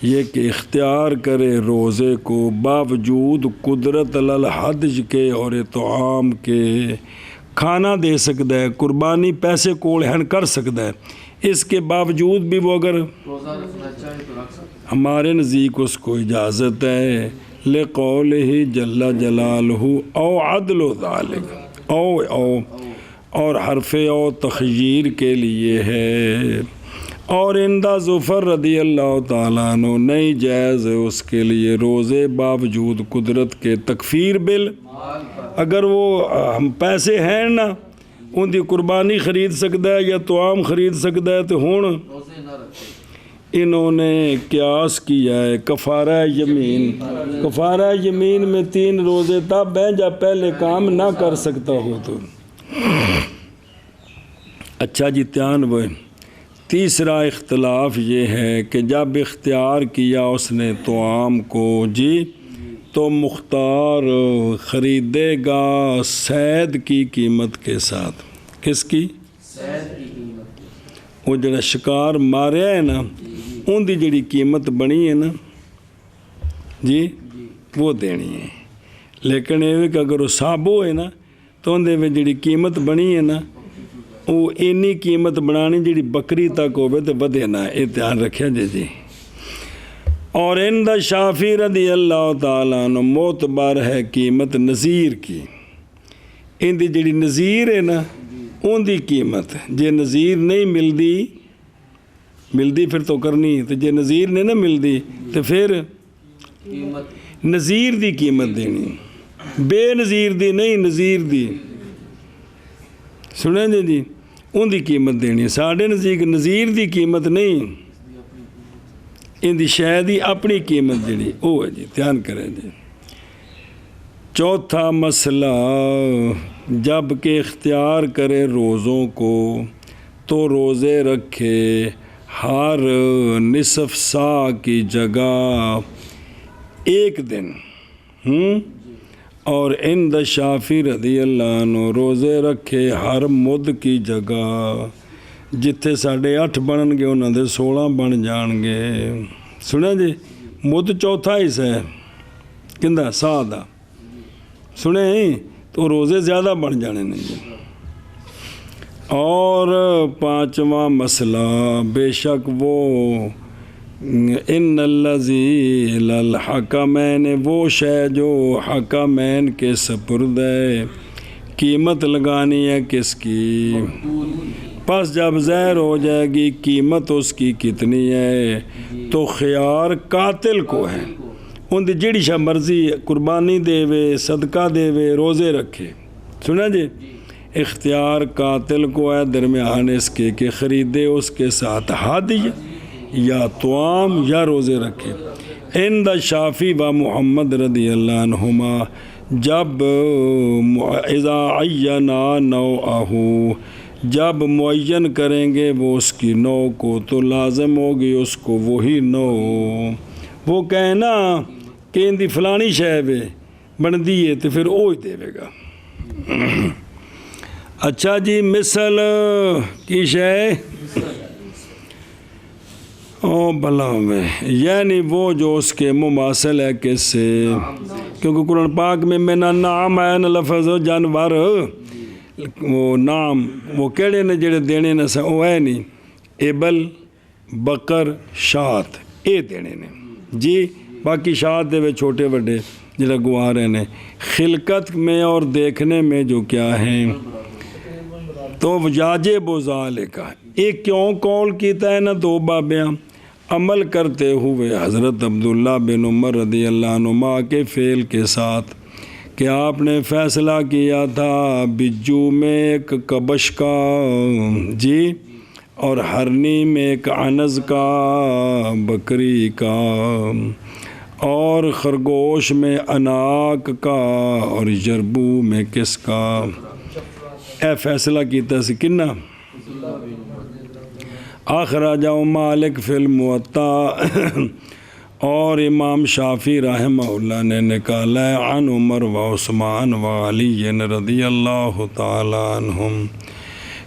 یہ کہ اختیار کرے روزے کو باوجود قدرت الحدج کے اور اطعام کے، کھانا دے سکتا ہے، قربانی پیسے کول ہن کر سکتا ہے، اس کے باوجود بھی وہ اگر روزہ رکھنا چاہے تو رکھ سکتے ہیں۔ ہمارے نزدیک اس کو اجازت ہے لقولہ جل جلالہ او عدل ذالک او اور حرف او تخییر کے لیے ہے، اور اندہ ظفر رضی اللہ تعالیٰ عنہ نہیں جائز ہے اس کے لیے روزے باوجود قدرت کے تکفیر بل، اگر وہ ہم پیسے ہیں نا ان دی قربانی خرید سکتا ہے یا طعام خرید سکتا ہے تو ہون روزے نہ رکھے۔ انہوں نے قیاس کیا ہے کفارہ یمین، کفارہ یمین میں 3 روزے تب ہیں جب پہلے کام نہ کر سکتا ہو تو اچھا جی دھیان وہ تیسرا اختلاف یہ ہے کہ جب اختیار کیا اس نے طعام کو جی تو مختار خریدے گا صید کی قیمت کے ساتھ، کس کی؟ صید کی قیمت، وہ جڑا شکار ماریا ہے نا ان دی جڑی قیمت بنی ہے نا جی وہ دینی ہے، لیکن یہ کہ اگر وہ سابو ہے نا تو اندے میں جڑی قیمت بنی ہے نا وہ اینی قیمت بنانی جڑی بکری تک ہوئے تو بدے نہ، یہ دھیان رکھیا جی۔ اور اندہ شافعی رضی اللہ تعالیٰ عنہ معتبر ہے قیمت نذیر کی، ان دی جڑی نذیر ہے نا ان دی قیمت جے نذیر نہیں ملدی پھر تو کرنی، تو جے نذیر نہیں نہ ملدی تو پھر قیمت نذیر دی قیمت دینی، بے نذیر دی نہیں نذیر دی، سنیں جی ان دی قیمت دینی، ساڑھے نزدیک نذیر دی قیمت نہیں، ان دی شے دی اپنی قیمت جڑی وہ ہے جی، دھیان کریں جی۔ چوتھا مسئلہ جب کہ اختیار کرے روزوں کو تو روزے رکھے ہر نصف سا کی جگہ 1 دن، اور اند شافعی رضی اللہ عنہ روزے رکھے ہر مد کی جگہ، جتھے 8.5 بنن گے انہوں دے 16 بن جان گے، سنیں جی مد چوتھا حصہ ہے کندہ سا دا، سنیں تو روزے زیادہ بن جانے نہیں جی۔ اور 5واں مسئلہ بے شک وہ ان الذی للحکمین وہ شے جو حکمین کے سپرد ہے، قیمت لگانی ہے کس کی، پس جب ظاہر ہو جائے گی قیمت اس کی کتنی ہے تو خیار قاتل کو ہے، ان دی جڑی شاہ مرضی قربانی دے وے صدقہ دے وے روزے رکھے، سنا جی اختیار قاتل کو ہے درمیان اس کے کہ خریدے اس کے ساتھ ہدی یا طعام یا روزے رکھے۔ عند شافعی و محمد رضی اللہ عنہما جب اذا عینا نوعہ جب معین کریں گے وہ اس کی نوع کو تو لازم ہوگی اس کو وہی نوع، وہ کہنا کہ ان دی فلانی شے وے بن دیئے تو پھر اوہی دے گا۔ اچھا جی مثل کی شے او بلا میں یعنی وہ جو اس کے مماثل ہے کس سے، کیونکہ قرآن پاک میں نعم ہے نا لفظ جانور، وہ نام وہ کہڑے نے جڑے دینے نہ سا وہ ہے نہیں، ایبل بکر شات اے دینے نے جی، باقی شات دے چھوٹے بڑے جڑا گوارے نے خلقت میں اور دیکھنے میں جو کیا ہیں تو واجب و ذالک ایک کیوں قول کیتا ہے نا 2 بابیاں عمل کرتے ہوئے حضرت عبداللہ بن عمر رضی اللہ عنہما کے فعل کے ساتھ کہ آپ نے فیصلہ کیا تھا بجو میں ایک کبش کا جی اور ہرنی میں ایک عنز کا بکری کا اور خرگوش میں اناک کا اور جربو میں کس کا اے فیصلہ کیتا سی کنہ اخرجہ مالک فی الموطا اور امام شافعی رحمہ اللہ نے نکالا عن عمر و عثمان و علی رضی اللہ تعالی عنہم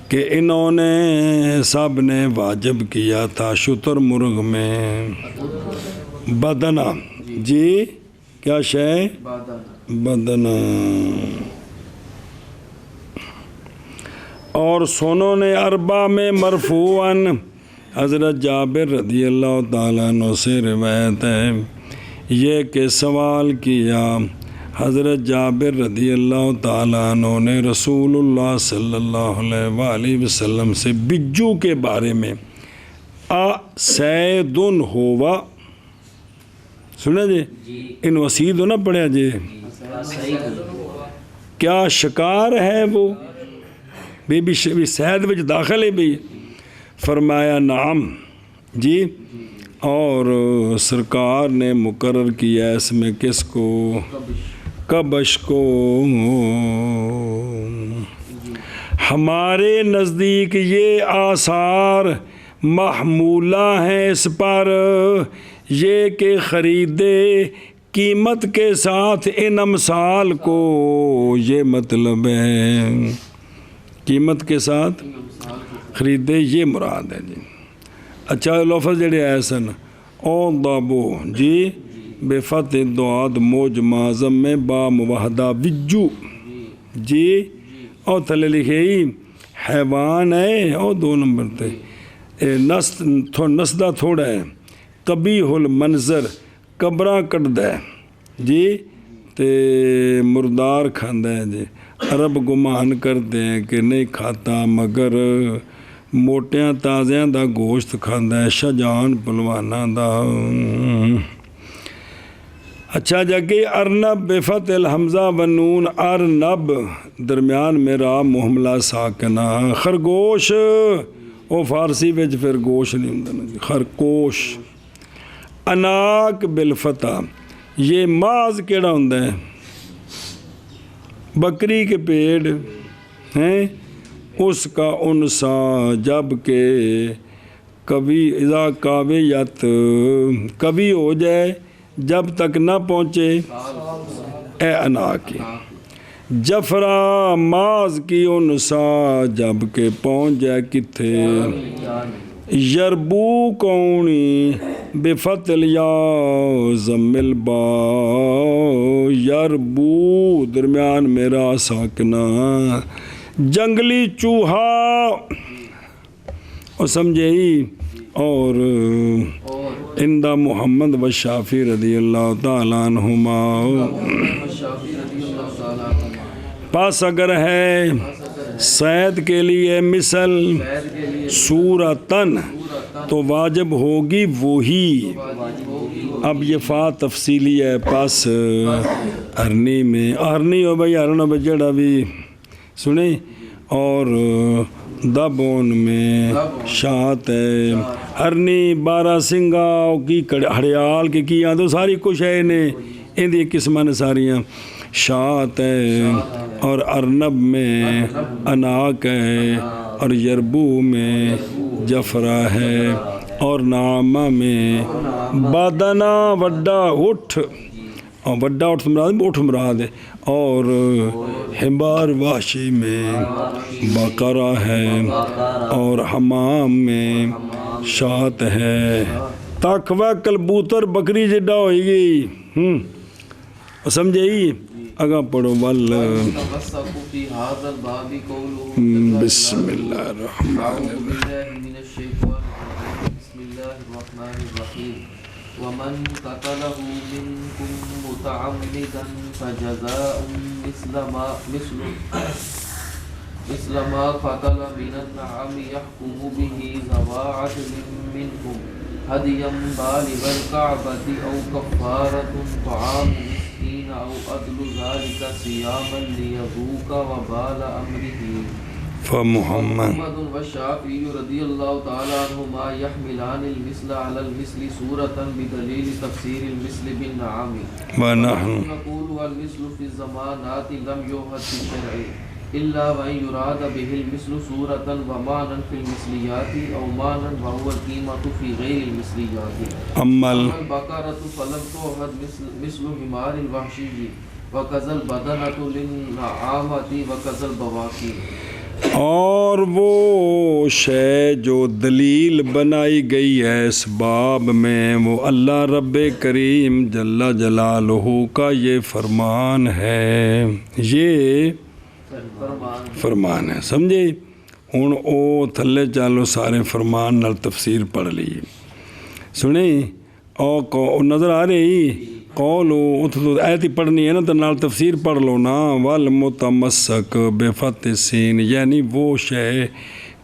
کہ انہوں نے سب نے واجب کیا تھا شتر مرغ میں بدنہ جی کیا شے بدنہ اور سنوں نے اربع میں مرفوعاً حضرت جابر رضی اللہ تعالیٰ عنہ سے روایت ہے یہ کہ سوال کیا حضرت جابر رضی اللہ تعالیٰ عنہ نے رسول اللہ صلی اللہ علیہ وآلہ وسلم سے بجو کے بارے میں سیدن ہوا سنا جی ان وسید ہو نہ پڑھیا جی کیا شکار ہے وہ بی سید وچ داخل ہے بھی فرمایا نعم جی اور سرکار نے مقرر کیا اس میں کس کو کبش کو ہمارے نزدیک یہ آثار محمولہ ہیں اس پر یہ کہ خریدے قیمت کے ساتھ ان امثال کو یہ مطلب ہے قیمت کے ساتھ خریدے یہ مراد ہے جی اچھا لفظ جڑے آئے سن او دابو جی بے فتح دعاد موج معظم میں با موحدہ وجو جی او تھلے لکھے ہی حیوان ہے او 2 نمبر تے نسدہ تھوڑا ہے قبیح المنظر قبراں کٹ ہے جی تے مردار کھاندہ ہے جی عرب گمان کرتے ہیں کہ نہیں کھاتا مگر موٹیاں تازیاں دا گوشت کھاندہ ہے شجان پلوانہ دا اچھا جگہ ارنب بفتح الحمزہ ونون ارنب درمیان میرا محملہ ساکنہ خرگوش او فارسی وچ پھر گوش نہیں ہوں خرگوش اناک بالفتح یہ ماز کیڑا ہوں ہے بکری کے پیڑ ہیں اس کا انسا جب کہ کبھی اذا کاویت کبھی ہو جائے جب تک نہ پہنچے اے انا کی جفرا ماز کی انسا جب کہ پہنچ جائے کتھے یربو کونی بفتل یا زمل با یربو درمیان میرا ساکنا جنگلی چوہا اور سمجھے ہی اور اندہ محمد و شافی رضی اللہ تعالیٰ عنہما پاس اگر ہے سید کے لیے مثل سورتن تو واجب ہوگی وہی اب یہ فا تفصیلی ہے پاس ارنی میں ارنی ہو بھائی ارن ہو جڑا بھی سنیں اور دبون میں شاعت ہے ارنی بارہ سنگا کی ہڑیال کی آدھو ساری کچھ ہے انہیں ان دی قسمہ نے ساریاں شاعت ہے اور ارنب میں اناک ہے اور یربو میں جفرا ہے اور نامہ میں بادنا وڈا اٹھ اور وڈا اٹھ مراد ہے اور حمار وحشی میں بقرہ ہے اور حمام میں شاعت ہے تقوی کلبوتر بکری جڈا ہوئی گئی سمجھے ہی اگا پڑھو ول بسم اللہ الرحمن الرحیم ومن قتله منكم متعمدا فجزاء مثل ما قتل من النعم يحكم به ذوى عدل منكم هديا بالغ الكعبة أو كفارة طعام المسكين أو عدل ذلك صياما ليذوق وبال أمره. فمحمد محمد والشافعي رضي الله تعالى عنهما يحملان المثل على المثل سورة بدليل تفسير المثل بالنعم. ونحن نقول المثل في الزمانات لم يوحد في الشرع إلا وأن يراد به المثل سورة ومعنى في المثليات أو معنى وهو القيمة في غير المثليات. أما البقرة فلم توحد مثل حمار الوحشي وكذا البدنة للنعامة وكذا البواكي. اور وہ شے جو دلیل بنائی گئی ہے اس باب میں وہ اللہ رب کریم جل جلالہ کا یہ فرمان ہے، یہ فرمان ہے، سمجھے؟ ہن او تھلے چالو سارے فرمان نال تفسیر پڑھ لیے، سنیں او نظر آ رہی قولو اتھ تو آیت ہی پڑھنی ہے نا تو نال تفسیر پڑھ لو نا. والمتمسک بفتح السین یعنی وہ شے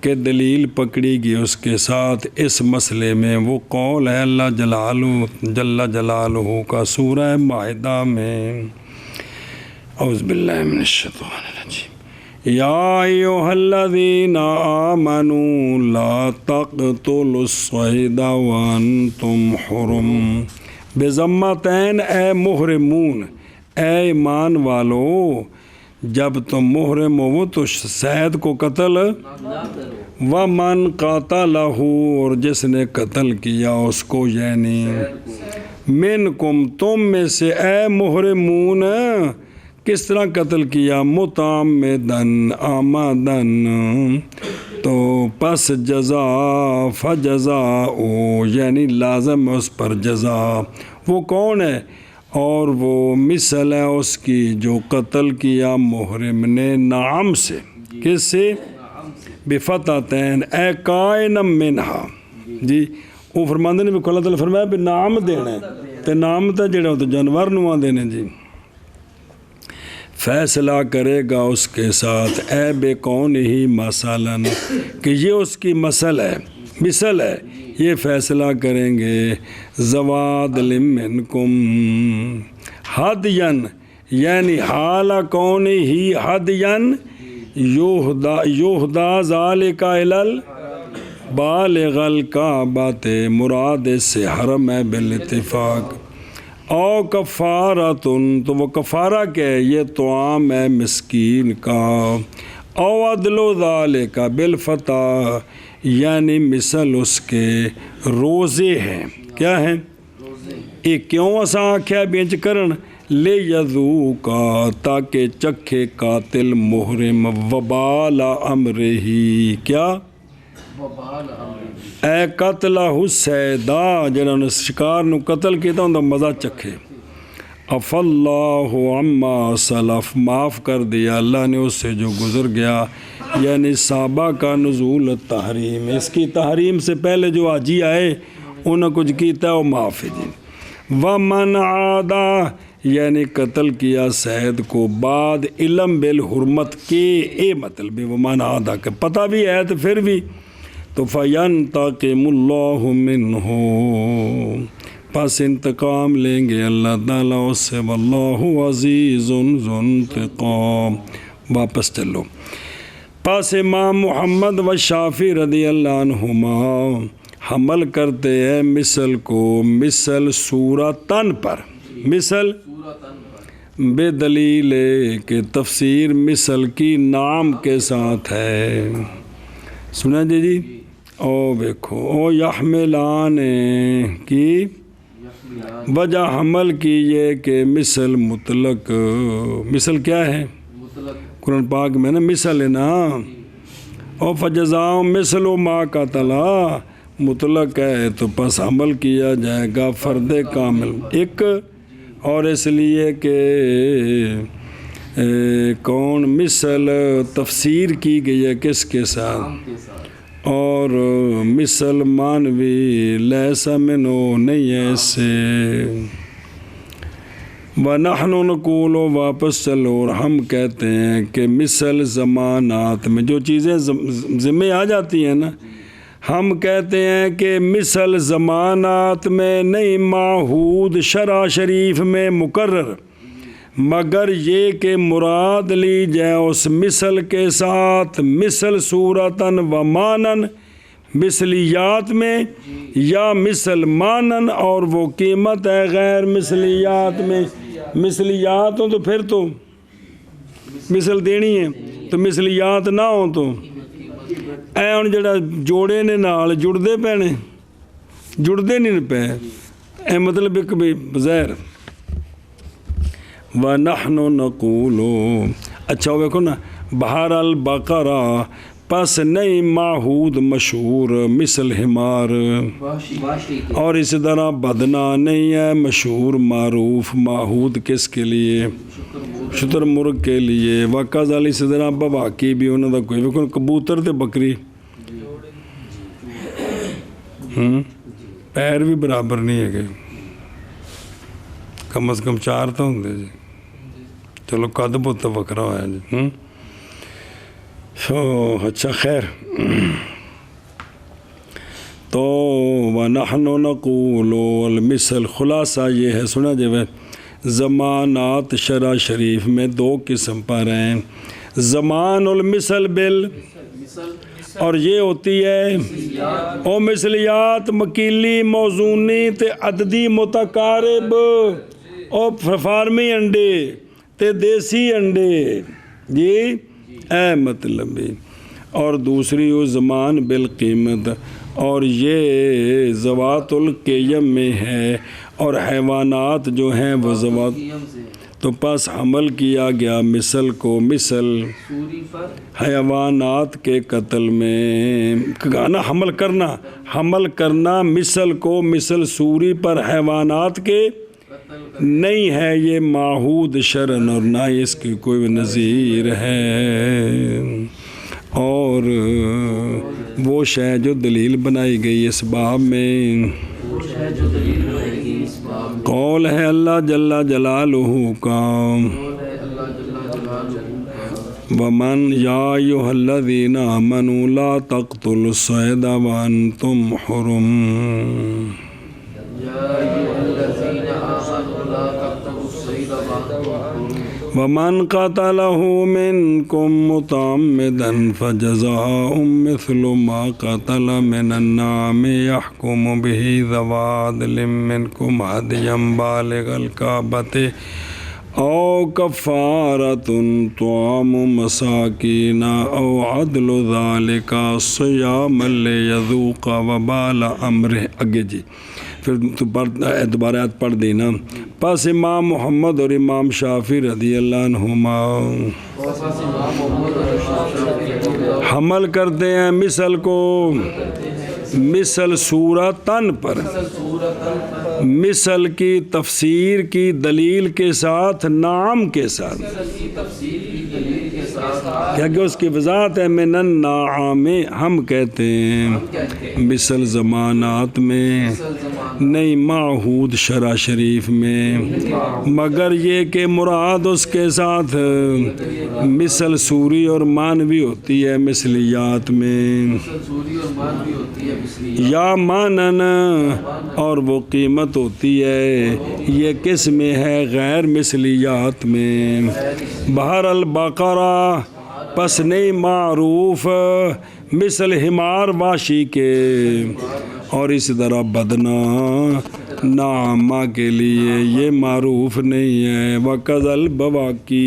کہ دلیل پکڑی گئی اس کے ساتھ اس مسئلے میں، وہ قول ہے اللہ جل جلالہ کا سورہ مائدہ میں. اعوذ باللہ من الشیطان الرجیم. یا ایھا الذین آمنوا لا تقتلوا الصید وانتم حرم. بضمتین اے محرمون، اے ایمان والو جب تم محرم ہو تو صید کو قتل، ومن قاتلہ اور جس نے قتل کیا اس کو، یعنی منکم تم میں سے، اے محرمون کس طرح قتل کیا، متعمدن آمدن، تو پس جزا فجزاؤ یعنی لازم اس پر جزا. وہ کون ہے؟ اور وہ مثل ہے اس کی جو قتل کیا محرم نے نعم سے. کس سے؟ بفتحتین اے قائنم منہا. جی وہ فرماندے نے بھی اللہ تعالیٰ فرمایا بھی نعم دینا ہے تے نعم تے جڑا تو جانور نواں دینے. جی فیصلہ کرے گا اس کے ساتھ اے بے کون ہی مثلاً کہ یہ اس کی مثل ہے، یہ فیصلہ کریں گے زواد منکم ہدین یعنی حال کون ہی ہدین یہدا ذالک الی بالغ الکعبۃ، مراد سے حرم ہے بالاتفاق. او کفارتن تو وہ کفارہ کیا ہے، یہ طعام ہے مسکین کا. او عدل ذالک بالفتح یعنی مثل اس کے روزے ہیں. کیا ہیں؟ یہ کیوں اساں آکھیا بینچ کرن لے یذوقا تاکہ چکھے قاتل محرم وبال امرہی. کیا؟ اے قتلہ السیدہ جنہاں نے شکار نو قتل کیتا ہوں دا مزہ چکھے. اف اللہ عما سلف معاف کر دیا اللہ نے اس سے جو گزر گیا، یعنی صحابہ کا نزول تحریم، اس کی تحریم سے پہلے جو آجی آئے انہوں کچھ کیتا ہے وہ معاف ہے. جی ومن عادا یعنی قتل کیا سید کو بعد علم بالحرمت کے، اے مطلب ومن عادا کہ پتہ بھی ہے تو پھر بھی تو فَيَنْتَقِمُ اللَّهُ مِنْهُ پس انتقام لیں گے اللہ تعالیٰ اس سے. وَاللَّهُ عَزِيزٌ ذُو انتقام. واپس چلو. پس امام محمد و شافعی رضی اللہ عنہما حمل کرتے ہیں مثل کو، مثل صورتاً پر، مثل بے دلیل کہ تفسیر مثل کی نام کے ساتھ ہے. سنا جی او دیکھو او یحملان کی وجہ حمل کی یہ کہ مثل مطلق، مثل کیا ہے قرآن پاک میں نا مثل ہے نا. او فجزاؤ مثل ما قتلا مطلق ہے تو پس حمل کیا جائے گا فرد کامل ایک، اور اس لیے کہ کون مثل تفسیر کی گئی ہے کس کے ساتھ، اور مثل مانوی لیسا منو نہیں ہے اس سے. وَنَحْنُ نَقُولُ واپس چلو اور ہم کہتے ہیں کہ مثل زمانات میں جو چیزیں ذمہ آ جاتی ہیں نا، ہم کہتے ہیں کہ مثل زمانات میں نہیں، معہود شرع شریف میں مقرر مگر یہ کہ مراد لی جائے اس مثل کے ساتھ، مثل صورتاً و مانن، مثلیات میں، یا مثل مانن اور وہ قیمت ہے غیر مثلیات میں۔ مثلیات ہوں تو پھر تو مثل دینی ہے، تو مثلیات نہ ہوں تو اے ہن جڑا جوڑے نے نال جڑدے پے نے، جڑدے نہیں پے، اے مطلب ایک بھی بظاہر وَنَحْنُ نَقُولُ۔ اچھا وہ دیکھو نا، بہر البقرہ پس نہیں معہود مشہور مثل حمار، اور اسی طرح بدنا نہیں ہے مشہور معروف معہود کس کے لیے؟ شتر مرغ کے لیے۔ وَقَذَلِ اسی طرح بواقی بھی انہوں دا کوئی بھی کبوتر تے بکری پیر بھی برابر نہیں ہے کہ کم از کم 4 تو ہوں جی، چلو قد بہت تو وکرا ہوا جی۔ اچھا خیر، تو وَنَحْنُ نَقُولُ الْمِثل، خلاصہ یہ ہے، سنا جو ہے زمانات شرع شریف میں 2 قسم پر ہیں، زمان المثل بال، اور یہ ہوتی ہے او مثلیات مکیلی موزونی تے عددی متقارب، او فارمی انڈے تے دیسی انڈے جی، اے مطلب، اور دوسری وہ زمان بالقیمت، اور یہ ذوات القیم میں ہے، اور حیوانات جو ہیں وہ ذوات، تو پس حمل کیا گیا مثل کو مثل حیوانات کے قتل میں، نا حمل کرنا مثل کو مثل سوری پر حیوانات کے نہیں ہے یہ معہود شرعن، اور نہ اس کی کوئی نظیر ہے، اور وہ شے جو دلیل بنائی گئی اس باب میں قول ہے اللہ جل جلالہ کا، ومن یا ایھا الذین آمنوا لا تقتلوا الصید وانتم حرم، ومن قتلہ منکم متعمدا فجزاء مثل ما قتل من النعم یحکم بہ ذوی عدل منکم ہدیا بالغ الکعبۃ او کفارۃ طعام مساکین او عدل ذلک صیاما لیذوق وبال امرہ۔ اگے جی پھر دوبارہ آیت پڑھ دینا، پس امام محمد اور امام شافعی رضی اللہ عنہما حمل کرتے ہیں مثل کو مثل صورتاً پر، مثل کی تفسیر کی دلیل کے ساتھ، نعم کے ساتھ، کیا کہ اس کی وضاحت ہے من النعام، ہم کہتے ہیں مثل زمانات میں نہیں معہود شرع شریف میں، مگر یہ کہ مراد اس کے ساتھ مثل سوری اور مانوی ہوتی ہے مثلیات میں، یا مانن اور وہ قیمت ہوتی ہے، یہ کس میں ہے؟ غیر مثلیات میں۔ بہر البقرہ پس نہیں معروف مثل حمار واشی کے، اور اس طرح بدنا نعمہ کے لیے یہ معروف نہیں ہے، وَقَذَ الْبَوَاقِي۔